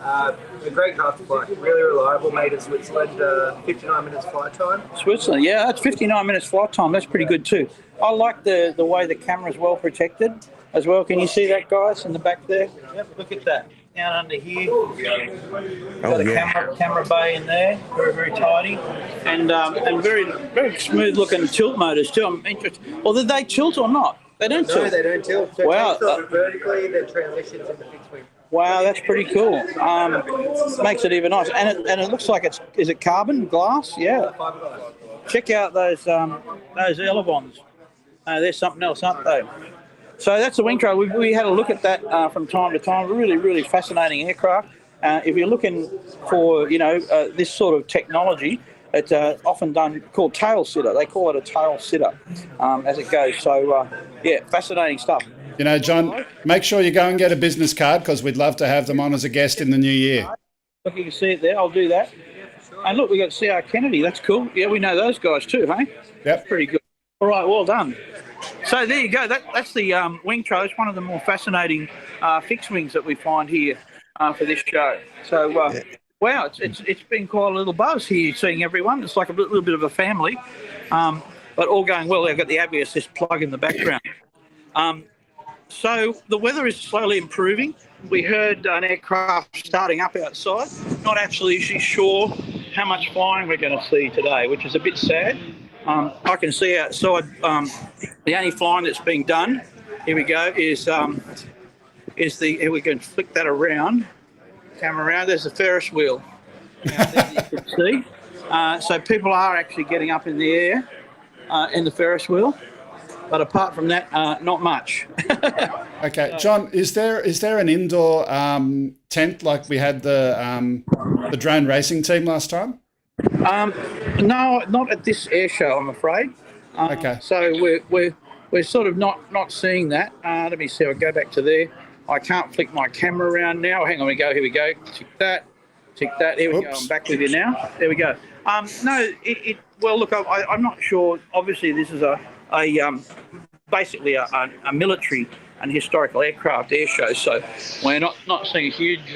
A great craft to fly. Really reliable. Made in Switzerland. 59 minutes flight time. Switzerland, yeah, that's 59 minutes flight time. That's pretty good too. I like the way the camera's well protected as well. Can you see that, guys, in the back there? Yep, look at that. Down under here. Got a camera bay in there. Very, very tidy. And very, very smooth looking tilt motors too. I'm interested. Well, did they tilt or not? They don't tilt. No, they don't tilt. So wow. It takes off vertically, then transitions into fixed wing. Wow, that's pretty cool. Makes it even nice. And it looks like is it carbon glass? Yeah. Check out those elevons. There's something else, aren't they? So that's the wing tray. We had a look at that from time to time. Really, really fascinating aircraft. If you're looking for, this sort of technology, it's often called tail sitter. They call it a tail sitter as it goes. So, fascinating stuff. You know, John, make sure you go and get a business card because we'd love to have them on as a guest in the new year. Look, you can see it there. I'll do that. And look, we got C.R. Kennedy. That's cool. Yeah, we know those guys too, hey? Yep. That's pretty good. All right, well done. So there you go. That's the wing tray. It's one of the more fascinating fixed wings that we find here for this show. So Wow, it's been quite a little buzz here, seeing everyone. It's like a little bit of a family, but all going well. They've got the obvious this plug in the background. So the weather is slowly improving. We heard an aircraft starting up outside. Not absolutely sure how much flying we're going to see today, which is a bit sad. I can see outside the only flying that's being done. Here we go. Is the here we can flick that around. Camera around. There's the Ferris wheel. Now, there you can see. So people are actually getting up in the air in the Ferris wheel. But apart from that, not much. Okay, John, is there an indoor tent like we had the drone racing team last time? No, not at this air show, I'm afraid. Okay. So we're sort of not seeing that. Let me see. I'll go back to there. I can't flick my camera around now. Hang on, Here we go. Tick that. Here we go. I'm back with you now. There we go. No, well, look, I'm not sure. Obviously, this is basically a military and historical aircraft air show, so we're not seeing a huge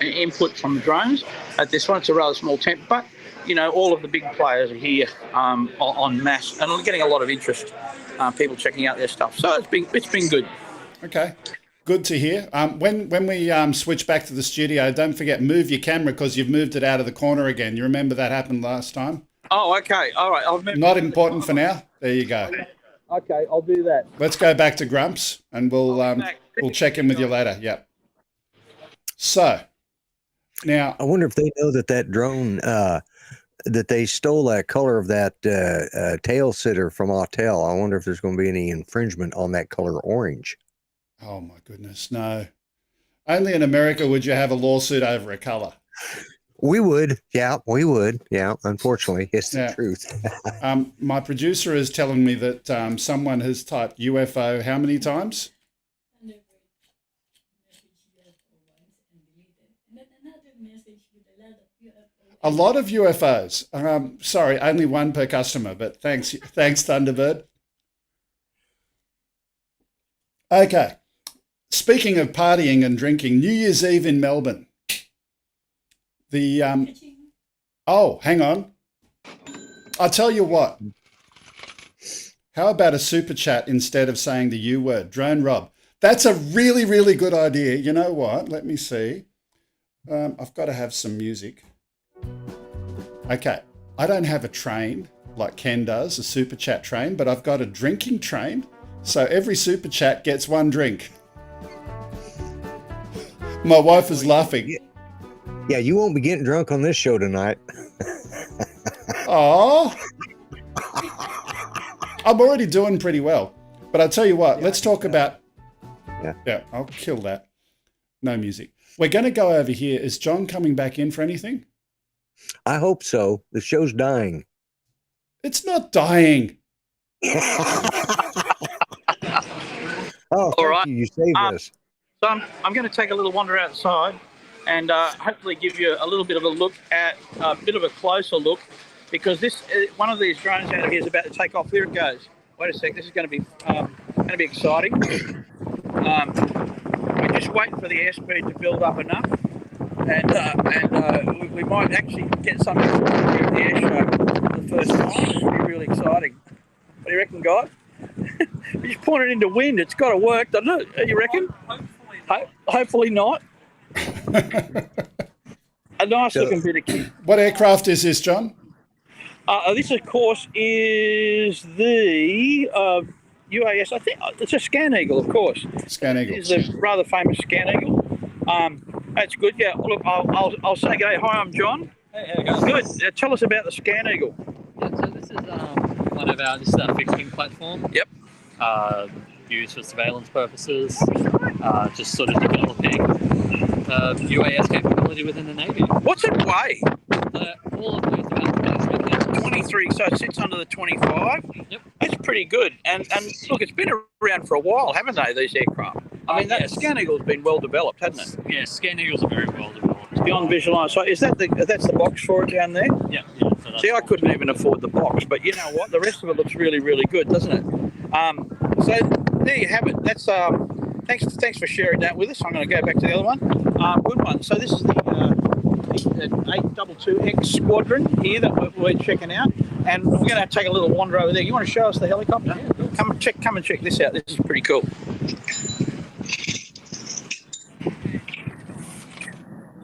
input from the drones at this one. It's a rather small tent, but all of the big players are here en masse, and we're getting a lot of interest, people checking out their stuff. So it's been good. Okay, good to hear. When we switch back to the studio, don't forget, move your camera because you've moved it out of the corner again. You remember that happened last time? Oh, okay. All right. Not important for now. There you go. Okay, I'll do that. Let's go back to Grumps, and we'll check in with you later. Yep. So now, I wonder if they know that drone that they stole that color of that tail sitter from Autel. I wonder if there's going to be any infringement on that color orange. Oh my goodness, no! Only in America would you have a lawsuit over a color. We would, yeah, unfortunately, it's the truth. My producer is telling me that someone has typed UFO how many times? A lot of UFOs. Sorry, only one per customer, but thanks, Thunderbird. Okay. Speaking of partying and drinking, New Year's Eve in Melbourne. Oh, hang on. I'll tell you what. How about a super chat instead of saying the U word? Drone Rob. That's a really, really good idea. You know what? Let me see. I've got to have some music. Okay. I don't have a train like Ken does, a super chat train, but I've got a drinking train. So every super chat gets one drink. My wife is laughing. Yeah, you won't be getting drunk on this show tonight. Oh, I'm already doing pretty well. But I'll tell you what, let's talk about... Yeah, I'll kill that. No music. We're going to go over here. Is John coming back in for anything? I hope so. The show's dying. It's not dying. Oh, all right. You saved us. So I'm going to take a little wander outside and hopefully give you a little bit of a look at a bit of a closer look, because this one of these drones out here is about to take off. Here it goes. Wait a sec. This is going to be exciting. We're just waiting for the airspeed to build up enough, and we might actually get something here at the air show for the first time. It's going to be really exciting. What do you reckon, guys? You just point it into wind. It's got to work, doesn't it? You reckon? Hopefully not. A nice looking bit of kit. What aircraft is this, John? This, of course, is the UAS. I think it's a Scan Eagle, of course. Scan Eagle. It's a rather famous Scan Eagle. That's good. Yeah. Look, I'll say good day. Hi, I'm John. Hey, how you going? Good. Tell us about the Scan Eagle. Yeah, so this is this is our fixed wing platform. Yep. Used for surveillance purposes. Just sort of developing UAS capability within the Navy. What's it weigh? All of those about 23, so it sits under the 25. Yep. That's pretty good. And look, it's been around for a while, haven't they, these aircraft? I mean, that Scan Eagle's been well developed, hasn't it? Yeah, Scan Eagles are very well developed. It's beyond visual line. So is that that's the box for it down there? Yeah. So see, I couldn't even afford the box, but you know what? The rest of it looks really, really good, doesn't it? So there you have it. That's thanks for sharing that with us. I'm going to go back to the other one. Good one. So this is the the 822X squadron here that we're checking out, and we're going to take a little wander over there. You want to show us the helicopter? Come and check this out. This is pretty cool.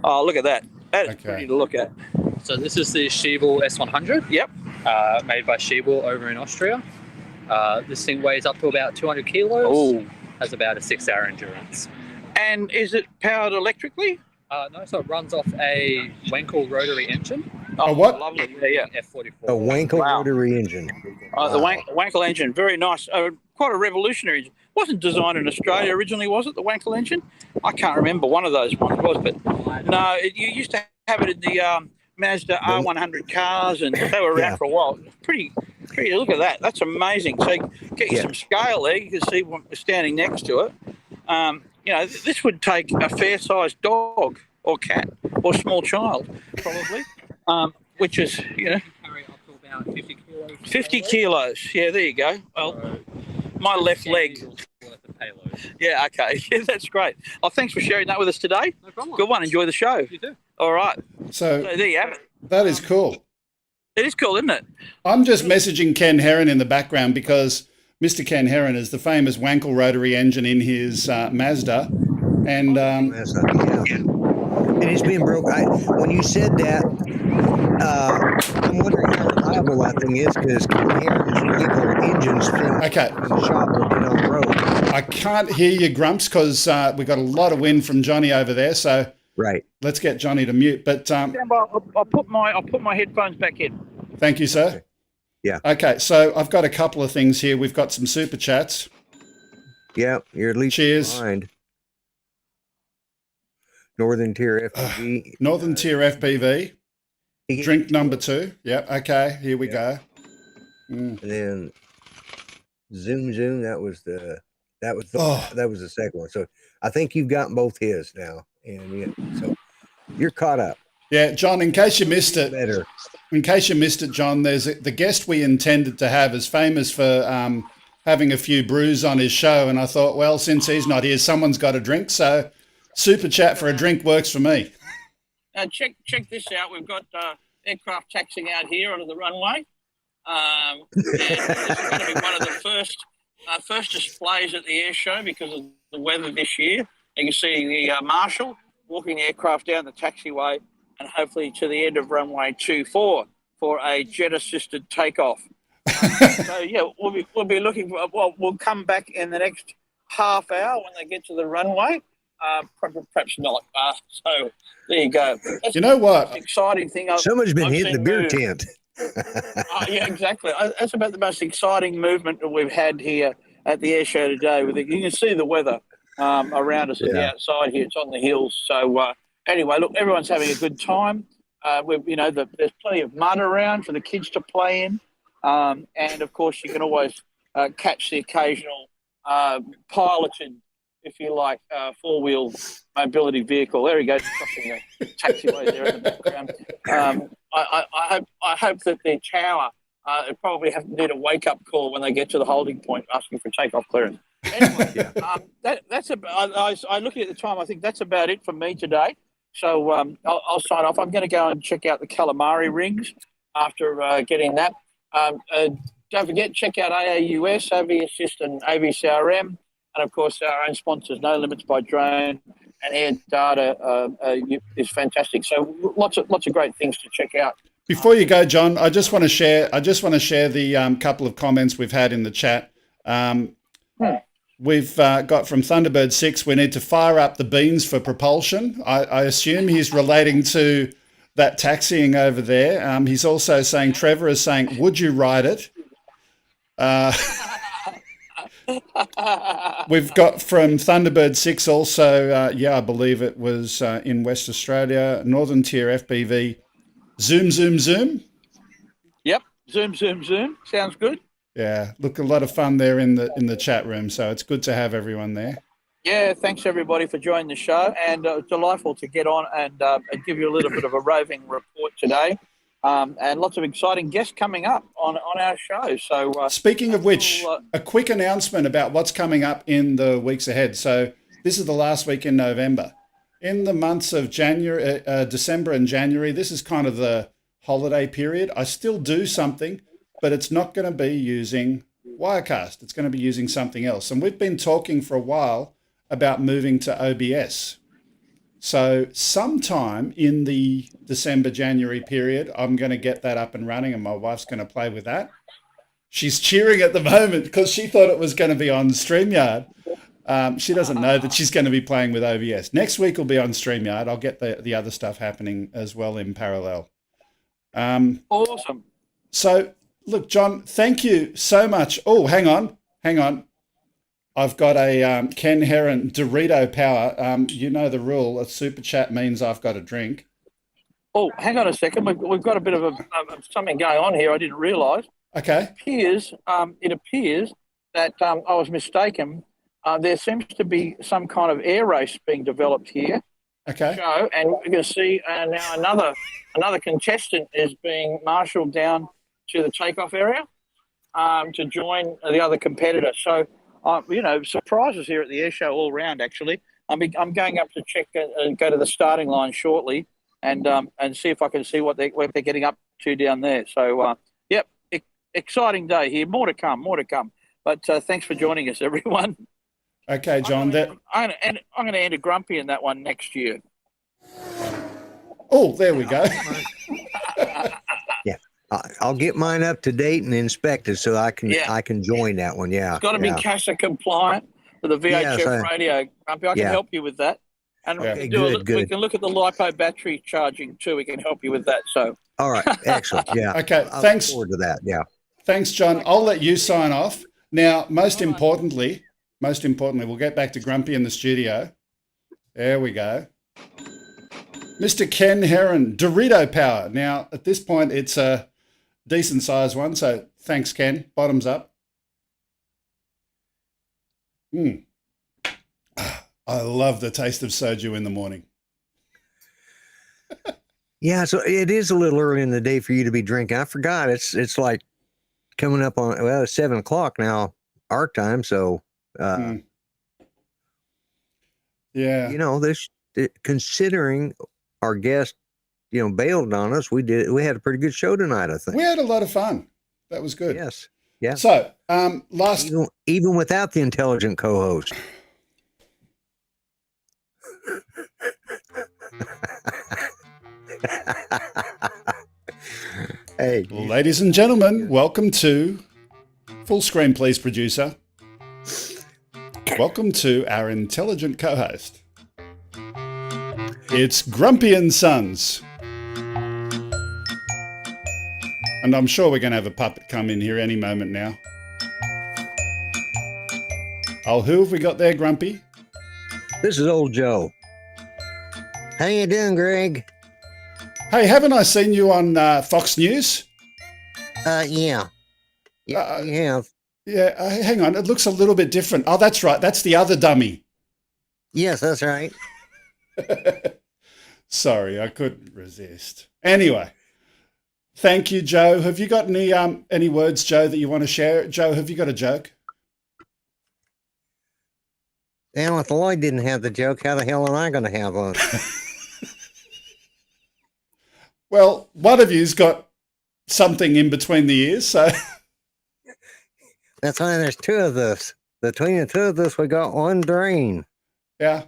Oh, look at that. That is pretty to look at. So this is the Schiebel S100. Yep. Made by Schiebel over in Austria. This thing weighs up to about 200 kilos. Oh. Has about a 6-hour endurance. And is it powered electrically? No, so it runs off a Wankel rotary engine. Oh, what? Lovely. Yeah. F44. A Wankel rotary engine. The Wankel engine, very nice. Quite a revolutionary engine. Wasn't designed in Australia originally, was it, the Wankel engine? I can't remember one of those ones was, but no, you used to have it in the Mazda R100 cars, and they were around for a while. Pretty, look at that. That's amazing. So get you some scale there. You can see what we're standing next to it. You know, this would take a fair-sized dog or cat or small child, probably, which is, you know, carry up to about 50 kilos. 50 kilos. Yeah, there you go. Well, my left leg. Yeah, okay. Yeah, that's great. Oh, thanks for sharing that with us today. No problem. Good one. Enjoy the show. You too. All right. So there you have it. That is cool. It is cool, isn't it? I'm just messaging Ken Heron in the background because Mr. Ken Heron is the famous Wankel rotary engine in his Mazda. And and it's been broke. When you said that, I'm wondering how reliable that thing is, because Ken Heron's Wankel engines fit in the shop will get on the road. I can't hear you, Grumps, because we got a lot of wind from Johnny over there. So let's get Johnny to mute. But I'll put my headphones back in. Thank you, sir. Yeah. Okay, so I've got a couple of things here. We've got some super chats. Yeah, you're at least Cheers. behind. Northern Tier FPV. Northern Tier FPV. Drink number 2. Yep. Okay. Here we go. And then Zoom. That was the second one. So I think you've gotten both his now, and so you're caught up. Yeah, John. In case you missed it, John, there's the guest we intended to have is famous for having a few brews on his show, and I thought, well, since he's not here, someone's got a drink. So super chat for a drink works for me. Check this out. We've got aircraft taxiing out here onto the runway. And this is going to be one of the first displays at the air show because of the weather this year. You can see the marshal walking the aircraft down the taxiway and hopefully to the end of runway 24 for a jet-assisted takeoff. So yeah, we'll be looking for. Well, we'll come back in the next half hour when they get to the runway. Perhaps not. So there you go. That's you know what? The exciting thing. Someone's been hitting the beer tent. Yeah, exactly. That's about the most exciting movement that we've had here at the air show today. You can see the weather around us at the outside here. It's on the hills. So anyway, look, everyone's having a good time. There's plenty of mud around for the kids to play in, and of course you can always catch the occasional piloted, if you like, four-wheel mobility vehicle. There he goes, crossing the taxiway there in the background. I hope that their tower probably have to need a wake-up call when they get to the holding point asking for takeoff clearance. Anyway, that's about. I look at the time. I think that's about it for me today. So I'll sign off. I'm going to go and check out the calamari rings after getting that. Don't forget, check out AAUS, AV Assist, and AVCRM. And, of course, our own sponsors, NoLimitDrones and AirData is fantastic. So lots of great things to check out. Before you go, John, I just want to share the couple of comments we've had in the chat. We've got from Thunderbird 6, we need to fire up the beans for propulsion. I assume he's relating to that taxiing over there. He's also saying, Trevor is saying, would you ride it? We've got from Thunderbird 6 also, I believe it was in West Australia, Northern Tier FPV, zoom. Yep, zoom. Sounds good. Yeah, look, a lot of fun there in the chat room, so it's good to have everyone there. Yeah, thanks everybody for joining the show, and delightful to get on and give you a little bit of a roving report today. And lots of exciting guests coming up on our show. So, speaking of which, a quick announcement about what's coming up in the weeks ahead. So this is the last week in November. in the months of January, December and January, this is kind of the holiday period. I still do something, but it's not going to be using Wirecast. It's going to be using something else. And we've been talking for a while about moving to OBS. So sometime in the December, January period, I'm going to get that up and running, and my wife's going to play with that. She's cheering at the moment because she thought it was going to be on StreamYard. She doesn't know that she's going to be playing with OBS. Next week will be on StreamYard. I'll get the other stuff happening as well in parallel. Awesome. So, look, John, thank you so much. Oh, hang on. I've got a Ken Heron Dorito Power. You know the rule. A super chat means I've got a drink. Oh, hang on a second. We've got a bit of something going on here I didn't realise. Okay. It appears that I was mistaken. There seems to be some kind of air race being developed here. Okay. Show, and we're going to see now another contestant is being marshalled down to the takeoff area to join the other competitor. So, surprises here at the air show all round. Actually, I'm going up to check and go to the starting line shortly, and see if I can see what they're getting up to down there. So, exciting day here. More to come. But thanks for joining us, everyone. Okay, John. I'm going to enter Grumpy in that one next year. Oh, there we go. Yeah, I'll get mine up to date and inspected so I can join that one. Yeah, it's got to be CASA compliant for the VHF radio. Grumpy, I can help you with that. And we can look at the LiPo battery charging too. We can help you with that. So. All right, excellent. Yeah. Okay, I'll thanks. Look forward to that. Yeah. Thanks, John. I'll let you sign off. Now, most importantly, we'll get back to Grumpy in the studio. There we go. Mr. Ken Heron, Dorito Power. Now, at this point, it's a decent sized one. So thanks, Ken. Bottoms up. I love the taste of soju in the morning. Yeah, so it is a little early in the day for you to be drinking. I forgot. It's like coming up on, it's 7 o'clock now, our time. So, yeah, considering our guest, bailed on us, we had a pretty good show tonight, I think. We had a lot of fun. That was good. Yes. Yeah. So, even without the intelligent co-host. Hey, ladies and gentlemen, welcome to full screen, please, producer. Welcome to our intelligent co-host. It's Grumpy and Sons. And I'm sure we're going to have a puppet come in here any moment now. Oh, who have we got there, Grumpy? This is old Joe. How you doing, Greg? Hey, haven't I seen you on Fox News? Yeah. Yeah, you have. Yeah, hang on. It looks a little bit different. Oh, that's right. That's the other dummy. Yes, that's right. Sorry, I couldn't resist. Anyway, thank you, Joe. Have you got any words, Joe, that you want to share? Joe, have you got a joke? And if Lloyd didn't have the joke, how the hell am I going to have one? Well, one of you's got something in between the ears, so... That's why there's two of us. Between the two of us, we got one drain. Yeah.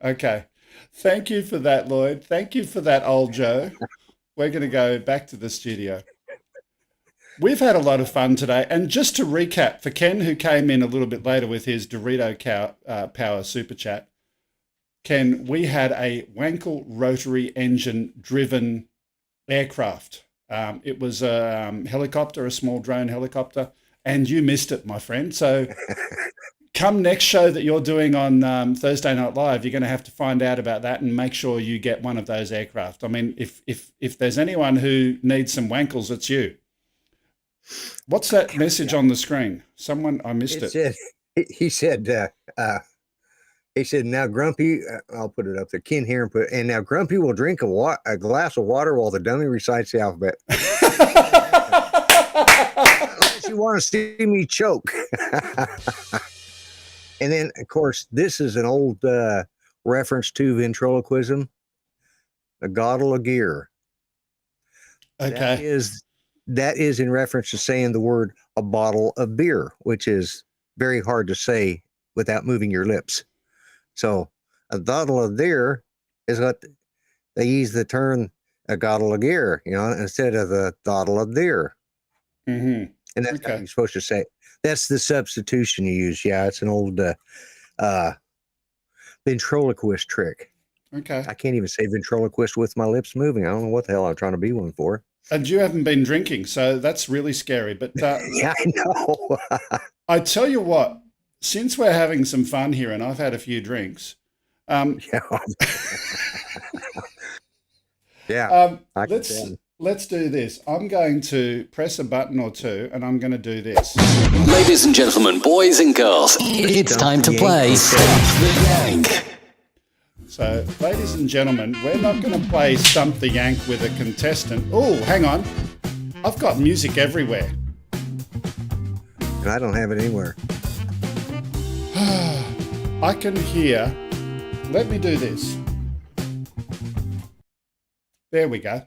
Okay. Thank you for that, Lloyd. Thank you for that, old Joe. We're going to go back to the studio. We've had a lot of fun today. And just to recap, for Ken, who came in a little bit later with his Dorito Power Super Chat, Ken, we had a Wankel rotary engine driven aircraft. It was a helicopter, a small drone helicopter. And you missed it, my friend. So come next show that you're doing on Thursday Night Live, you're going to have to find out about that and make sure you get one of those aircraft. I mean, if there's anyone who needs some wankles, it's you. What's that message on the screen? I missed it. He said, now Grumpy, I'll put it up there, Ken here, and now Grumpy will drink a glass of water while the dummy recites the alphabet. You want to see me choke. And then, of course, this is an old reference to ventriloquism, a gottle of gear. Okay. That is in reference to saying the word a bottle of beer, which is very hard to say without moving your lips. So a bottle of beer is what they use the term a gottle of gear, instead of a bottle of beer. Mm-hmm. And that's how you're supposed to say it. That's the substitution you use. Yeah, it's an old ventriloquist trick. Okay. I can't even say ventriloquist with my lips moving. I don't know what the hell I'm trying to be one for. And you haven't been drinking, so that's really scary. But yeah, I know. I tell you what, since we're having some fun here, and I've had a few drinks. Yeah. Let's do this. I'm going to press a button or two, and I'm going to do this. Ladies and gentlemen, boys and girls, it's time to play Stump the Yank. So, ladies and gentlemen, we're not going to play Stump the Yank with a contestant. Oh, hang on. I've got music everywhere. And I don't have it anywhere. I can hear. Let me do this. There we go.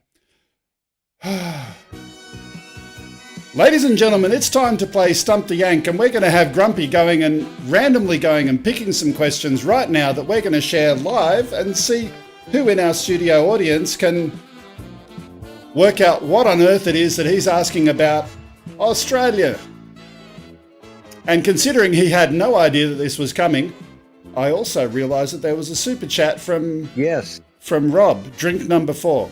Ladies and gentlemen, it's time to play Stump the Yank, and we're going to have Grumpy randomly going and picking some questions right now that we're going to share live and see who in our studio audience can work out what on earth it is that he's asking about Australia. And considering he had no idea that this was coming, I also realised that there was a super chat from Rob, drink number 4.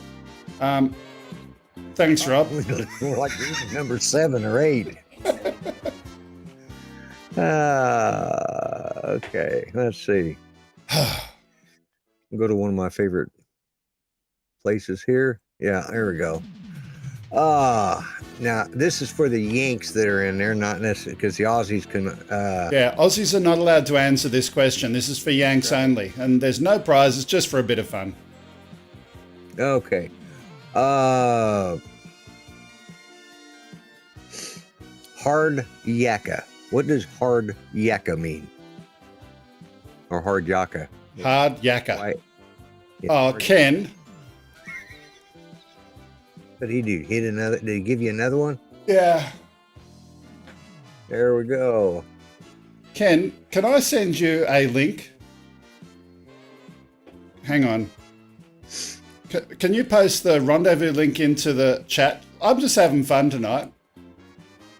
Thanks, Rob. Like number 7 or 8. Okay, let's see. Go to one of my favorite places here. Yeah, there we go. Now this is for the Yanks that are in there, not necessarily because the Aussies can. Yeah, Aussies are not allowed to answer this question. This is for Yanks only, and there's no prizes, just for a bit of fun. Okay. Hard yakka. What does hard yakka mean? Or hard yakka? Hard yakka. Right. Oh, Ken. What did he do? Did he give you another one? Yeah. There we go. Ken, can I send you a link? Hang on. Can you post the rendezvous link into the chat? I'm just having fun tonight.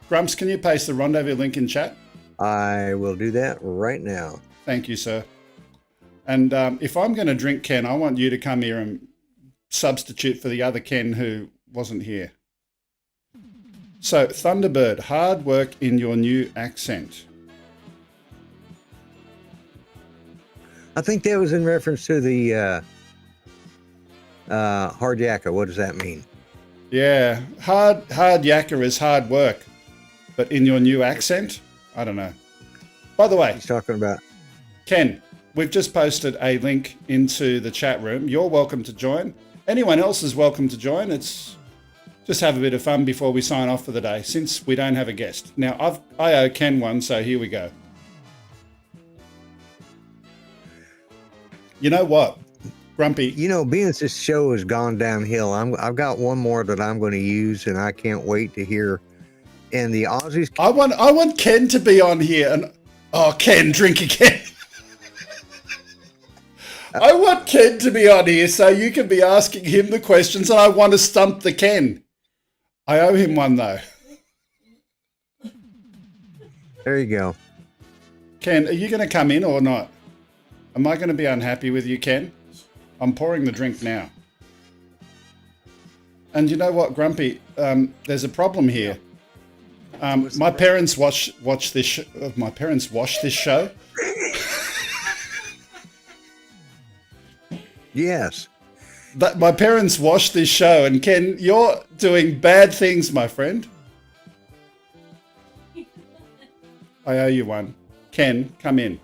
Grumps, can you paste the rendezvous link in chat? I will do that right now. Thank you, sir. And if I'm going to drink Ken, I want you to come here and substitute for the other Ken who wasn't here. So, Thunderbird, hard work in your new accent. I think that was in reference to the hard yakka. What does that mean? Yeah, hard yakka is hard work, but in your new accent, I don't know. By the way, he's talking about Ken. We've just posted a link into the chat room. You're welcome to join. Anyone else is welcome to join. It's just have a bit of fun before we sign off for the day, since we don't have a guest. Now, I owe Ken one, so here we go. You know what, Grumpy? You know, being as this show has gone downhill, I've got one more that I'm going to use, and I can't wait to hear. And the Aussies. I want Ken to be on here, and Ken, drink again. I want Ken to be on here so you can be asking him the questions, and I want to stump the Ken. I owe him one, though. There you go. Ken, are you going to come in or not? Am I going to be unhappy with you, Ken? I'm pouring the drink now. And you know what, Grumpy? There's a problem here. My parents watch this. My parents watch this show. Yes. But my parents watch this show, and Ken, you're doing bad things, my friend. I owe you one. Ken, come in.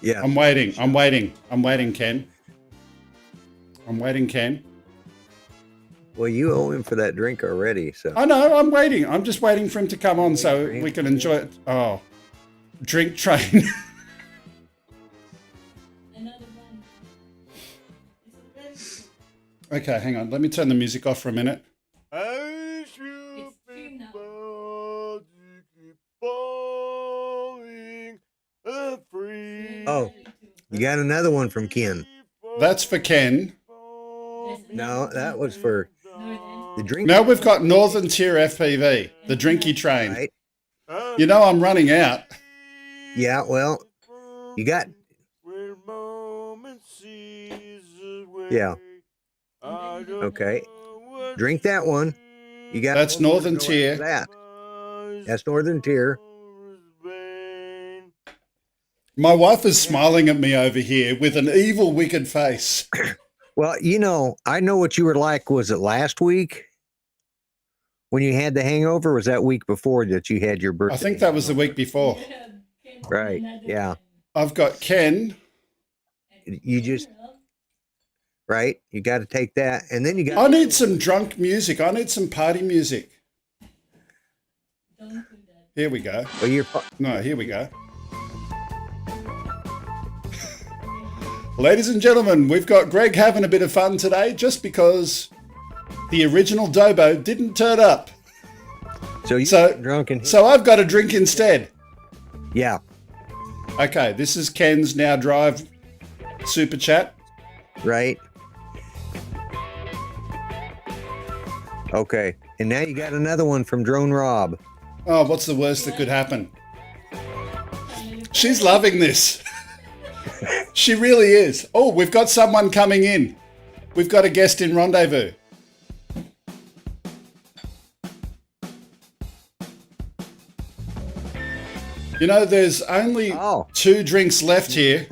Yeah. I'm waiting, Ken. I'm waiting, Ken. Well, you owe him for that drink already, so. I know, I'm waiting. I'm just waiting for him to come on so we can enjoy it. Oh, drink train. Okay, hang on. Let me turn the music off for a minute. Oh, you got another one from Ken. That's for Ken. No, that was for the drink. Now we've got Northern Tier FPV, the Drinky Train. Right. You know I'm running out. Yeah, well, you got. Yeah. Okay. Drink that one. You got. That's Northern Tier. That's Northern Tier. My wife is smiling at me over here with an evil, wicked face. Well, you know, I know what you were like. Was it last week when you had the hangover? Or was that week before that you had your birthday? I think that was the week before. Right. Yeah. I've got Ken. You just. Right. You got to take that. And then you got. I need some drunk music. I need some party music. Here we go. Well, no, here we go. Ladies and gentlemen, we've got Greg having a bit of fun today just because the original Dobo didn't turn up. So drunk and so I've got a drink instead. Yeah. Okay, this is Ken's Now Drive super chat. Right. Okay. And now you got another one from Drone Rob. Oh, what's the worst that could happen? She's loving this. She really is. Oh, we've got someone coming in. We've got a guest in Rendezvous. You know, there's only 2 drinks left here.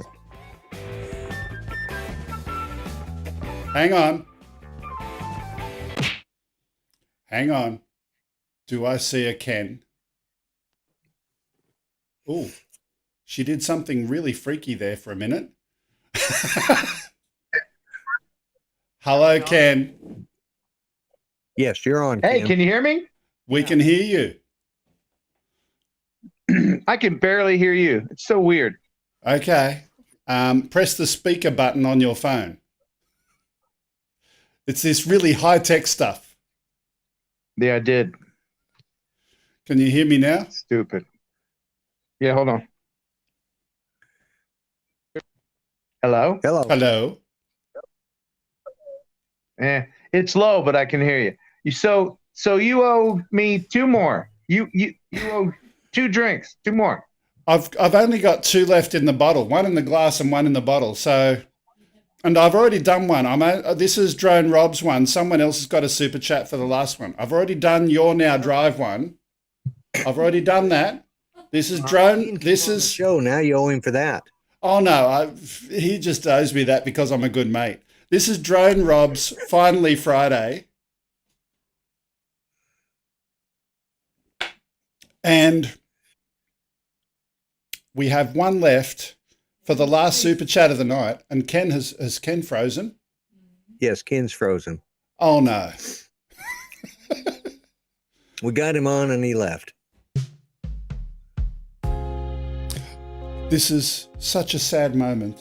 Hang on. Hang on. Do I see a Ken? Oh, she did something really freaky there for a minute. Hello, Ken. Yes, you're on. Hey, Ken. can you hear me? We can hear you. I can barely hear you. It's so weird. Okay. Press the speaker button on your phone. It's this really high-tech stuff. Yeah, I did. Can you hear me now? Stupid. Yeah, hold on. Hello? Hello. Hello. It's low, but I can hear you. So you owe me 2 more. You owe 2 drinks, 2 more. I've only got 2 left in the bottle, 1 in the glass and 1 in the bottle. So, and I've already done one. This is Drone Rob's one. Someone else has got a super chat for the last one. I've already done your Now Drive one. I've already done that. This is Drone. This is show. Now you owe him for that. Oh no, he just owes me that because I'm a good mate. This is Drone Rob's Finally Friday. And we have 1 left for the last super chat of the night. And Ken has Ken frozen? Yes, Ken's frozen. Oh no. We got him on and he left. This is such a sad moment.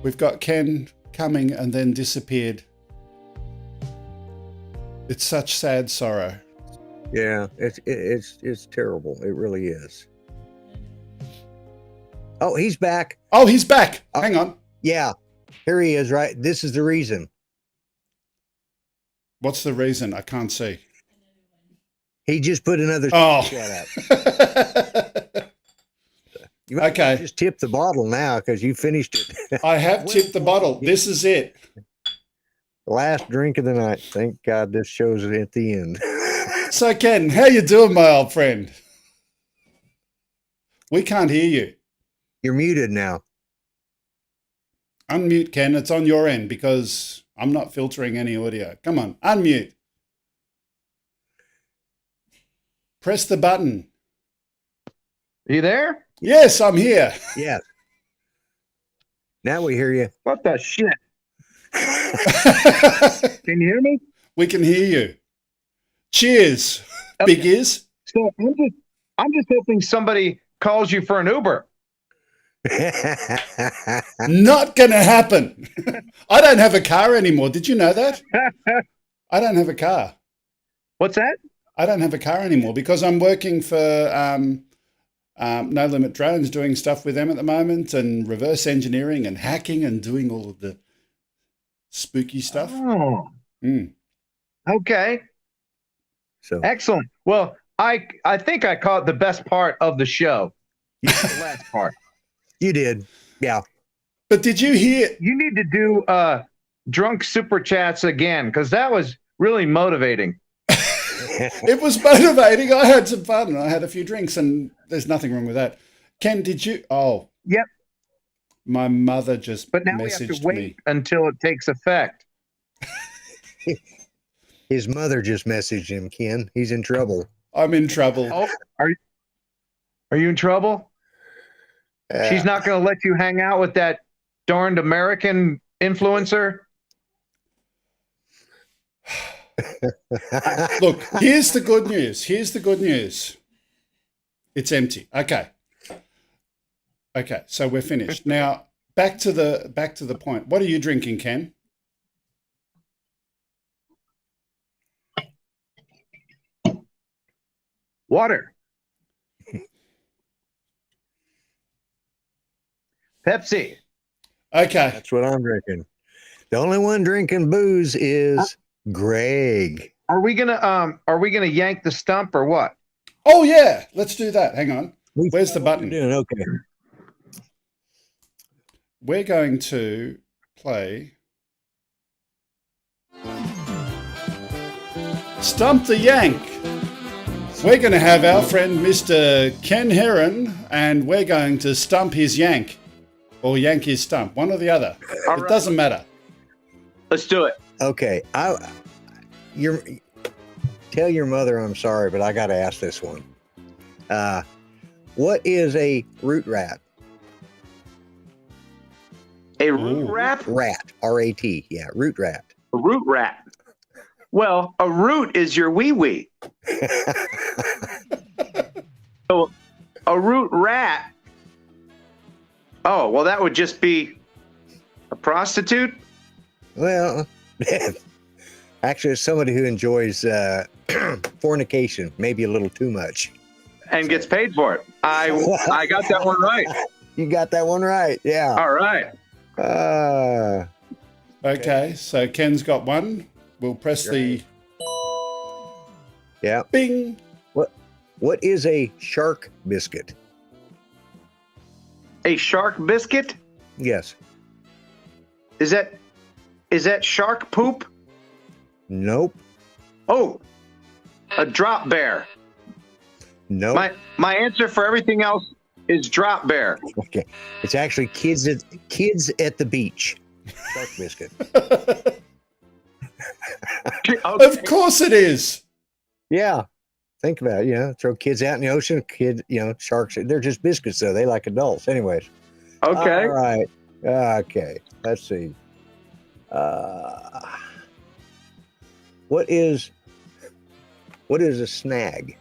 We've got Ken coming and then disappeared. It's such sad sorrow. Yeah, it's terrible. It really is. Oh, he's back. Oh, he's back. Hang on. Yeah, here he is. Right. This is the reason. What's the reason? I can't see. He just put another. Oh. Shut up. You might just tip the bottle now because you finished it. I have tipped the bottle. This is it. Last drink of the night. Thank God this shows it at the end. So Ken, how you doing, my old friend? We can't hear you. You're muted now. Unmute, Ken. It's on your end because I'm not filtering any audio. Come on, unmute. Press the button. Are you there? Yes, I'm here. Yes. Now we hear you. What the shit? Can you hear me? We can hear you. Cheers, Okay. Big Ears. So I'm just hoping somebody calls you for an Uber. Not going to happen. I don't have a car anymore. Did you know that? I don't have a car. What's that? I don't have a car anymore because I'm working for NoLimitDrones, doing stuff with them at the moment, and reverse engineering and hacking and doing all of the spooky stuff. Oh. Mm. Okay. So excellent. Well, I think I caught the best part of the show. The last part. You did. Yeah. But did you hear? You need to do drunk super chats again, because that was really motivating. It was motivating. I had some fun. I had a few drinks, and there's nothing wrong with that. Ken, did you? Oh, yep. My mother just But now we have to wait until it takes effect. His mother just messaged him, Ken. He's in trouble. I'm in trouble. Oh, are you in trouble? She's not going to let you hang out with that darned American influencer? Look, here's the good news. Here's the good news. It's empty. Okay. Okay, so we're finished. Now, back to the point. What are you drinking, Ken? Water. Pepsi. Okay. That's what I'm drinking. The only one drinking booze is Greg. Are we gonna yank the stump or what? Oh yeah, let's do that. Hang on. Where's the button? Okay. We're going to play Stump the Yank. We're going to have our friend Mr. Ken Heron, and we're going to stump his yank. Or yank his stump. One or the other. It doesn't matter. Let's do it. Okay. Tell your mother I'm sorry, but I got to ask this one. What is a root rat? A root rat? Rat. R-A-T. Yeah, root rat. A root rat. Well, a root is your wee-wee. So, a root rat. Oh, well, that would just be a prostitute? Well, actually, it's somebody who enjoys fornication, maybe a little too much. And gets paid for it. I got that one right. You got that one right, yeah. All right. Okay, so Ken's got one. We'll press the... Yeah. Bing. What is a shark biscuit? A shark biscuit? Yes. Is that shark poop? Nope. Oh, a drop bear. No. Nope. My answer for everything else is drop bear. Okay. It's actually kids at the beach. Shark biscuit. Okay. Of course it is. Yeah. Think about it, throw kids out in the ocean, sharks, they're just biscuits though. They like adults. Anyways. Okay. All right. Okay. Let's see. What is a snag?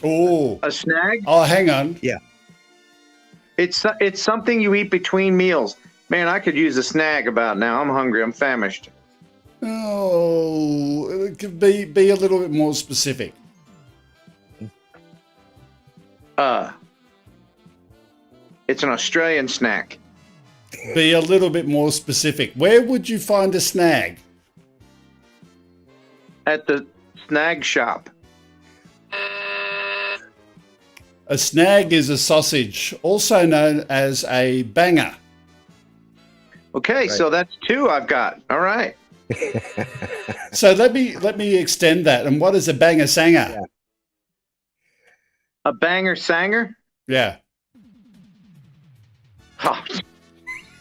Oh. A snag? Oh, hang on. Yeah. It's something you eat between meals. Man, I could use a snag about now. I'm hungry. I'm famished. Oh, it could be a little bit more specific. It's an Australian snack. Be a little bit more specific. Where would you find a snag? At the snag shop. A snag is a sausage, also known as a banger. Okay, Right. So that's two I've got. All right. So let me extend that. And what is a banger sanger? Yeah. A banger sanger? Yeah. Oh.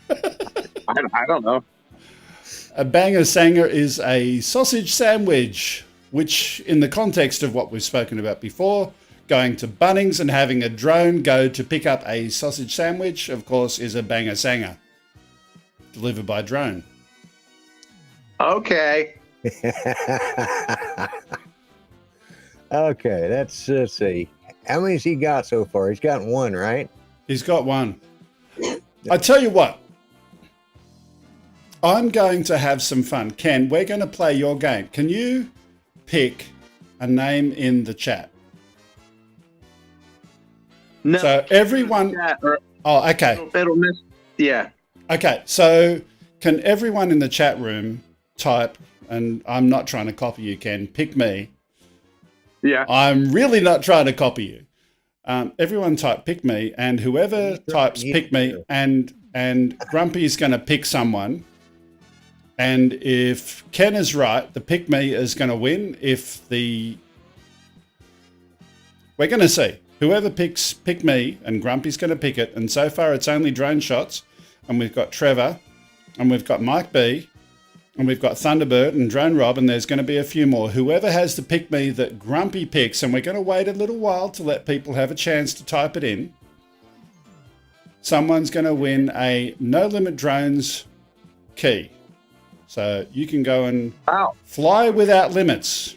I don't know. A banger sanger is a sausage sandwich, which in the context of what we've spoken about before, going to Bunnings and having a drone go to pick up a sausage sandwich, of course, is a banger sanger. Delivered by drone. Okay. Okay, let's see. How many's he got so far? He's got one, right? He's got one. I tell you what. I'm going to have some fun. Ken, we're going to play your game. Can you pick a name in the chat? No. So everyone... Oh, okay. It'll miss... Yeah. Okay, so can everyone in the chat room type, and I'm not trying to copy you, Ken, pick me. Yeah. I'm really not trying to copy you. Everyone type pick me, and whoever types pick me, and Grumpy is going to pick someone. And if Ken is right, the pick me is going to win. We're going to see. Whoever picks pick me, and Grumpy's going to pick it. And so far it's only drone shots. And we've got Trevor, and we've got Mike B, and we've got Thunderbird and Drone Rob, and there's going to be a few more. Whoever has the pick me that Grumpy picks, and we're going to wait a little while to let people have a chance to type it in. Someone's going to win a NoLimitDrones key. So you can go and fly without limits.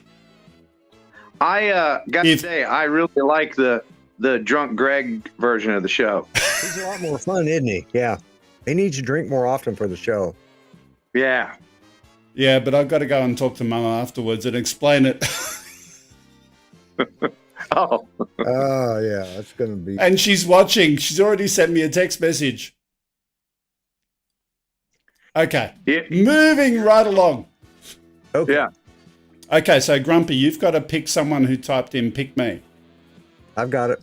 I got to say, I really like the Drunk Greg version of the show. He's a lot more fun, isn't he? Yeah. He needs to drink more often for the show. Yeah. Yeah, but I've got to go and talk to Mama afterwards and explain it. Oh, yeah, that's going to be... And she's watching. She's already sent me a text message. Okay. Yeah. Moving right along. Okay. Yeah. Okay, so Grumpy, you've got to pick someone who typed in pick me. I've got it.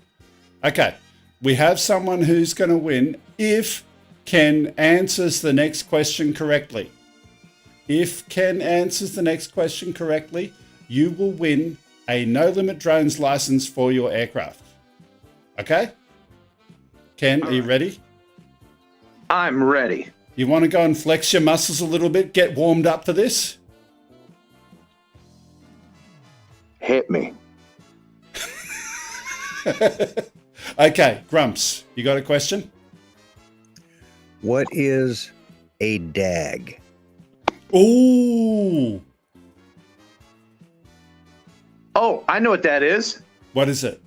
Okay. We have someone who's going to win if Ken answers the next question correctly. If Ken answers the next question correctly, you will win a NoLimitDrones license for your aircraft. Okay? Ken, are you ready? I'm ready. You want to go and flex your muscles a little bit, get warmed up for this? Hit me. Okay, Grumps, you got a question? What is a DAG? Ooh. Oh, I know what that is. What is it?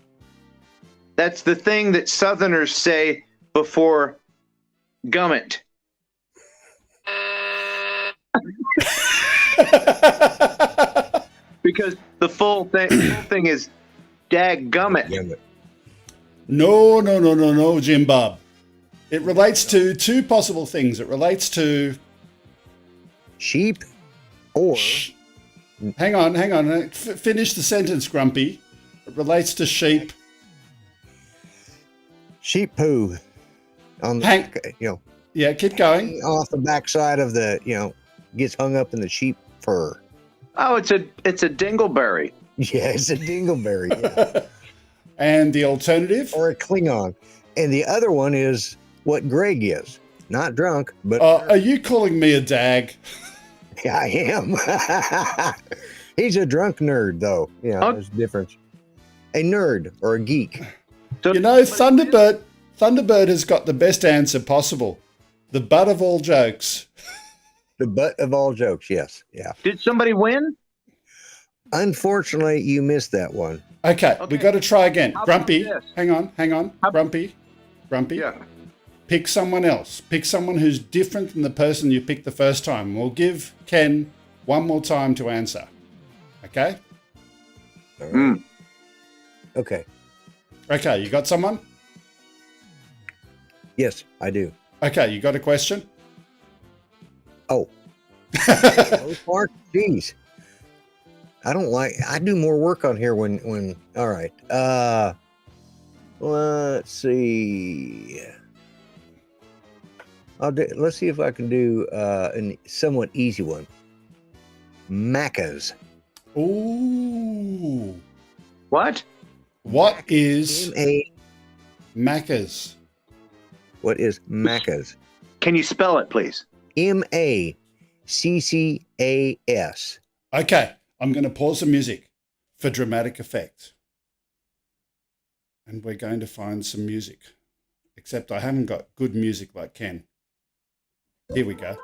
That's the thing that Southerners say before gummit. Because the full thing is dag gummit. No, Jim Bob. It relates to two possible things. It relates to sheep or... Hang on. Finish the sentence, Grumpy. It relates to sheep. Sheep poo. On the, Yeah, keep going. Off the backside of the, gets hung up in the sheep fur. Oh, it's a dingleberry. Yeah, it's a dingleberry. Yeah. And the alternative? Or a Klingon. And the other one is what Greg is. Not drunk, but... are you calling me a dag? Yeah, I am. He's a drunk nerd, though. Yeah, there's a difference. A nerd or a geek. Thunderbird has got the best answer possible. The butt of all jokes. The butt of all jokes, yes. Yeah. Did somebody win? Unfortunately, you missed that one. Okay. We got to try again. Grumpy, hang on. Grumpy. Yeah. Pick someone else. Pick someone who's different than the person you picked the first time. We'll give Ken one more time to answer. Okay? Right. Okay. Okay, you got someone? Yes, I do. Okay, you got a question? Oh. Jeez. I do more work on here when all right. Let's see. Let's see if I can do a somewhat easy one. Macas. Ooh. What? What is Macas? What is Macas? Can you spell it, please? MACCAS. Okay, I'm going to pause the music for dramatic effect. And we're going to find some music. Except I haven't got good music like Ken. Here we go.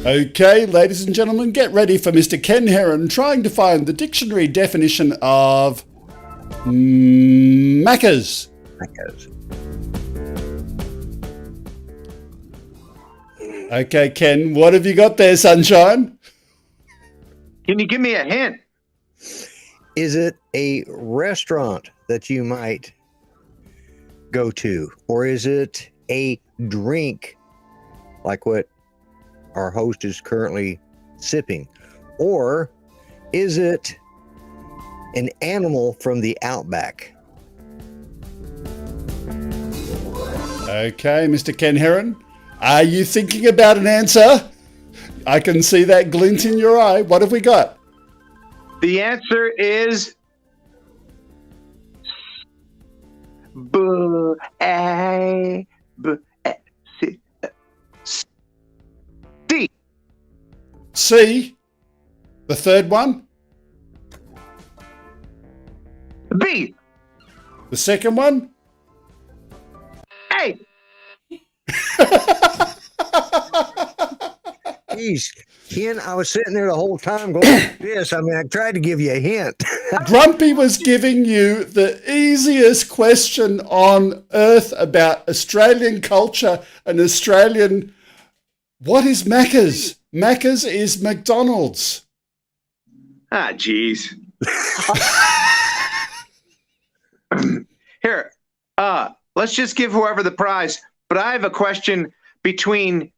Okay, ladies and gentlemen, get ready for Mr. Ken Heron trying to find the dictionary definition of Macca's. Okay, Ken, what have you got there, sunshine? Can you give me a hint? Is it a restaurant that you might go to? Or is it a drink like what our host is currently sipping? Or is it an animal from the outback? Okay, Mr. Ken Heron, are you thinking about an answer? I can see that glint in your eye. What have we got? The answer is C. C. The third one? B. The second one? A. Jeez, Ken, I was sitting there the whole time going like this. I mean, I tried to give you a hint. Grumpy was giving you the easiest question on earth about Australian culture and Australian... What is Macca's? Macca's is McDonald's. Ah, jeez. Here, let's just give whoever the prize. But I have a question between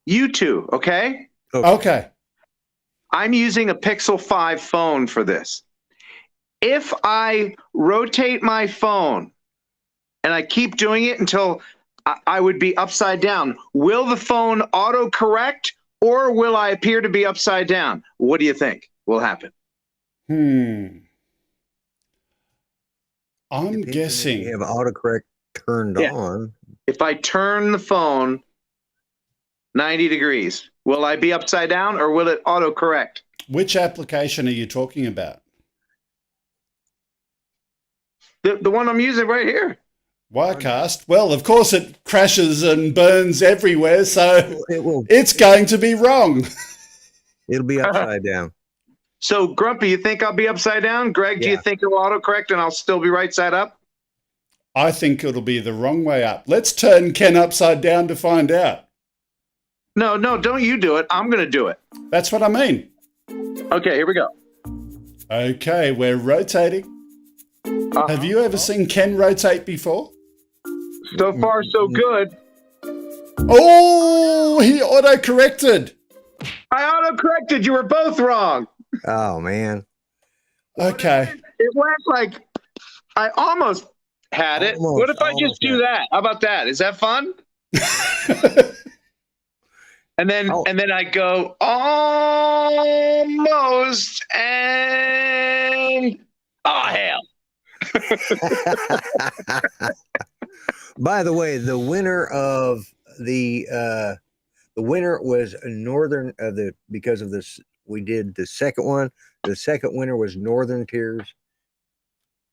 you two, okay? Okay. I'm using a Pixel 5 phone for this. If I rotate my phone and I keep doing it until I would be upside down, will the phone autocorrect or will I appear to be upside down? What do you think will happen? I'm guessing. You have autocorrect turned on. If I turn the phone 90 degrees, will I be upside down or will it autocorrect? Which application are you talking about? The one I'm using right here. Wirecast. Well, of course it crashes and burns everywhere, so it's going to be wrong. It'll be upside down. So, Grumpy, you think I'll be upside down? Greg, do you think it'll autocorrect and I'll still be right side up? I think it'll be the wrong way up. Let's turn Ken upside down to find out. No, don't you do it. I'm going to do it. That's what I mean. Okay, here we go. Okay, we're rotating. Have you ever seen Ken rotate before? So far, so good. Oh, he auto-corrected. I auto-corrected. You were both wrong. Oh, man. Okay. It went like I almost had it. What if I just do that? How about that? Is that fun? And then I go almost and hell. By the way, the winner of the winner was Northern because of this. We did the second one. The second winner was Northern Tiers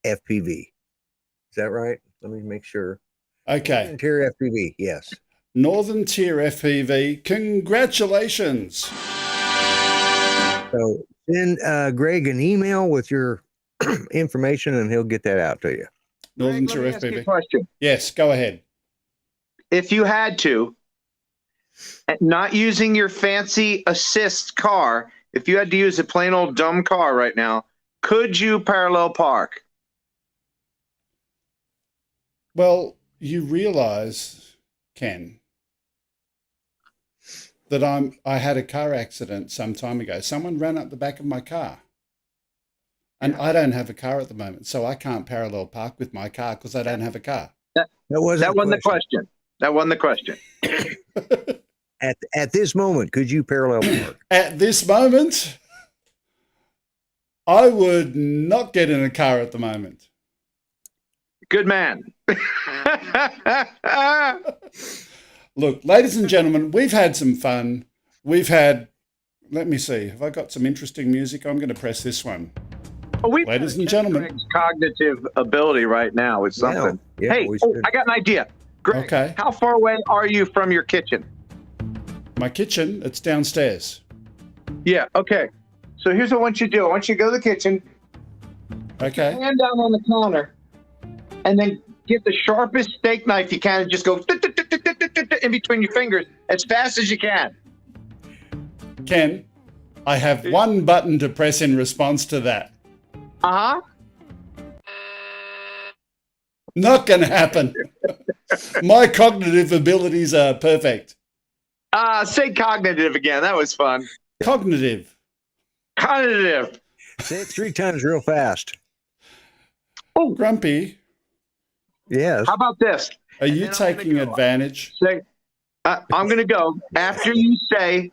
FPV. Is that right? Let me make sure. Okay. Northern Tier FPV, yes. Northern Tier FPV, congratulations. So send Greg an email with your information and he'll get that out to you. Northern Tier FPV. Question. Yes, go ahead. If you had to, not using your fancy assist car, if you had to use a plain old dumb car right now, could you parallel park? Well, you realize, Ken, that I had a car accident some time ago. Someone ran up the back of my car. And I don't have a car at the moment, so I can't parallel park with my car because I don't have a car. That wasn't the question. That wasn't the question. At this moment, could you parallel park? At this moment, I would not get in a car at the moment. Good man. Look, ladies and gentlemen, we've had some fun. We've had, let me see, have I got some interesting music? I'm going to press this one. Ladies and gentlemen. Cognitive ability right now is something. Yeah, hey, I got an idea. Greg, okay. How far away are you from your kitchen? My kitchen, it's downstairs. Yeah, okay. So here's what I want you to do. I want you to go to the kitchen. your hand down on the counter, and then get the sharpest steak knife you can and just go in between your fingers as fast as you can. Ken, I have one button to press in response to that. Uh-huh. Not going to happen. My cognitive abilities are perfect. Say cognitive again. That was fun. Cognitive. Cognitive. Say it 3 times real fast. Oh, Grumpy. Yes. How about this? Are you taking advantage? Say, I'm going to go. After you say,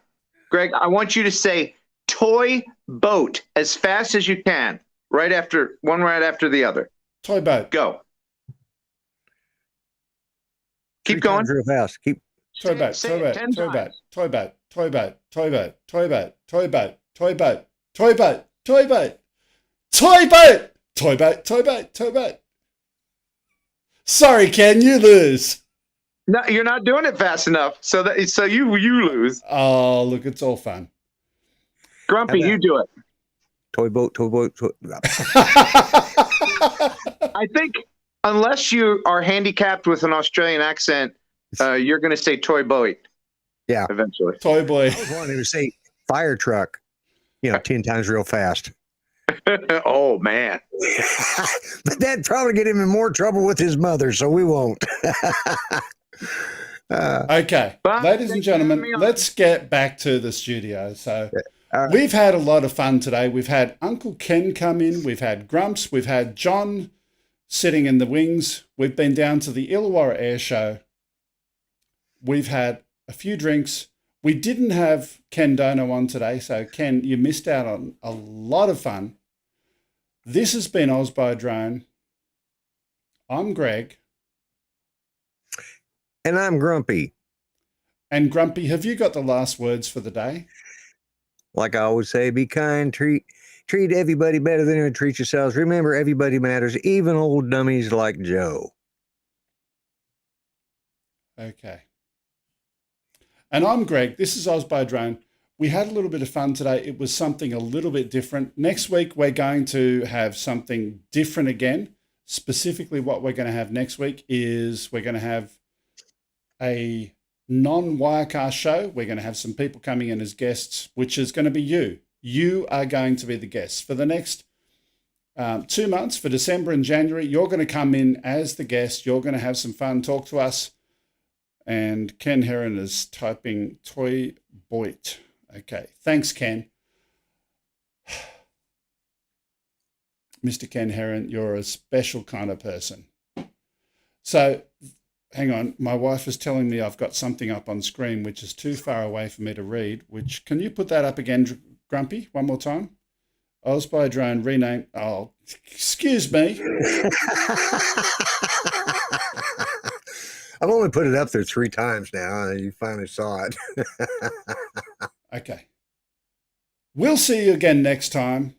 Greg, I want you to say toy boat as fast as you can. Right after the other. Toy boat. Go. Keep 3 going. times real fast. Keep. Toy boat. Say Toy it boat. 10 Toy boat. times. Toy boat. Toy boat. Toy boat. Toy boat. Toy boat. Toy boat. Toy boat. Toy boat. Toy boat. Toy boat. Toy boat. Toy boat. Sorry, Ken, you lose. No, you're not doing it fast enough. So you lose. Oh, look, it's all fun. Grumpy, you do it. Toy boat, toy boat. I think unless you are handicapped with an Australian accent, you're going to say toy boat. Yeah. Eventually. Toy boy. I was wanting to say fire truck, 10 times real fast. Oh, man. But that'd probably get him in more trouble with his mother, so we won't. Okay, ladies and gentlemen, let's get back to the studio. So we've had a lot of fun today. We've had Uncle Ken come in. We've had Grumps. We've had John sitting in the wings. We've been down to the Illawarra Air Show. We've had a few drinks. We didn't have Ken Dono on today. So, Ken, you missed out on a lot of fun. This has been OzByDrone. I'm Greg. And I'm Grumpy. And Grumpy, have you got the last words for the day? Like I always say, be kind, treat everybody better than you treat yourselves. Remember, everybody matters, even old dummies like Joe. Okay. And I'm Greg. This is OzByDrone. We had a little bit of fun today. It was something a little bit different. Next week, we're going to have something different again. Specifically, what we're going to have next week is we're going to have a non-Wirecast show. We're going to have some people coming in as guests, which is going to be you. You are going to be the guests. For the next 2 months, for December and January, you're going to come in as the guest. You're going to have some fun, talk to us. And Ken Heron is typing toy boit. Okay, thanks, Ken. Mr. Ken Heron, you're a special kind of person. So, hang on, my wife is telling me I've got something up on screen which is too far away for me to read. Can you put that up again, Grumpy, one more time? OzByDrone rename. Oh, excuse me. I've only put it up there 3 times now, and you finally saw it. Okay. We'll see you again next time.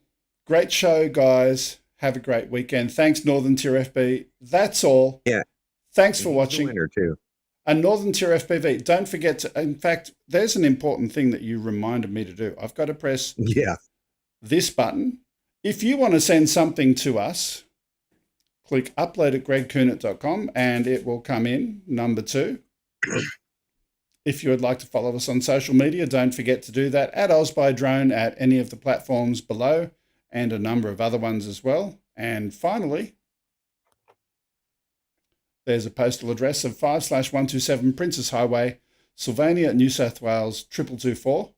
Great show, guys. Have a great weekend. Thanks, Northern Tier FB. That's all. Yeah. Thanks for watching. Winner too. And Northern Tier FPV. Don't forget to, in fact, there's an important thing that you reminded me to do. I've got to press this button. If you want to send something to us, click upload at gregkuhnert.com and it will come in, number 2. If you would like to follow us on social media, don't forget to do that at OzByDrone at any of the platforms below and a number of other ones as well. And finally, there's a postal address of 5/127 Princess Highway, Sylvania, New South Wales, 2224.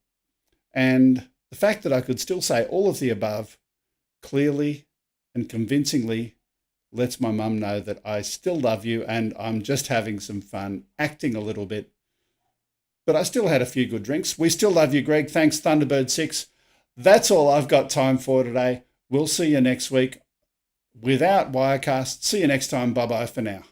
And the fact that I could still say all of the above clearly and convincingly lets my mum know that I still love you and I'm just having some fun, acting a little bit. But I still had a few good drinks. We still love you, Greg. Thanks, Thunderbird6. That's all I've got time for today. We'll see you next week without Wirecast. See you next time. Bye-bye for now.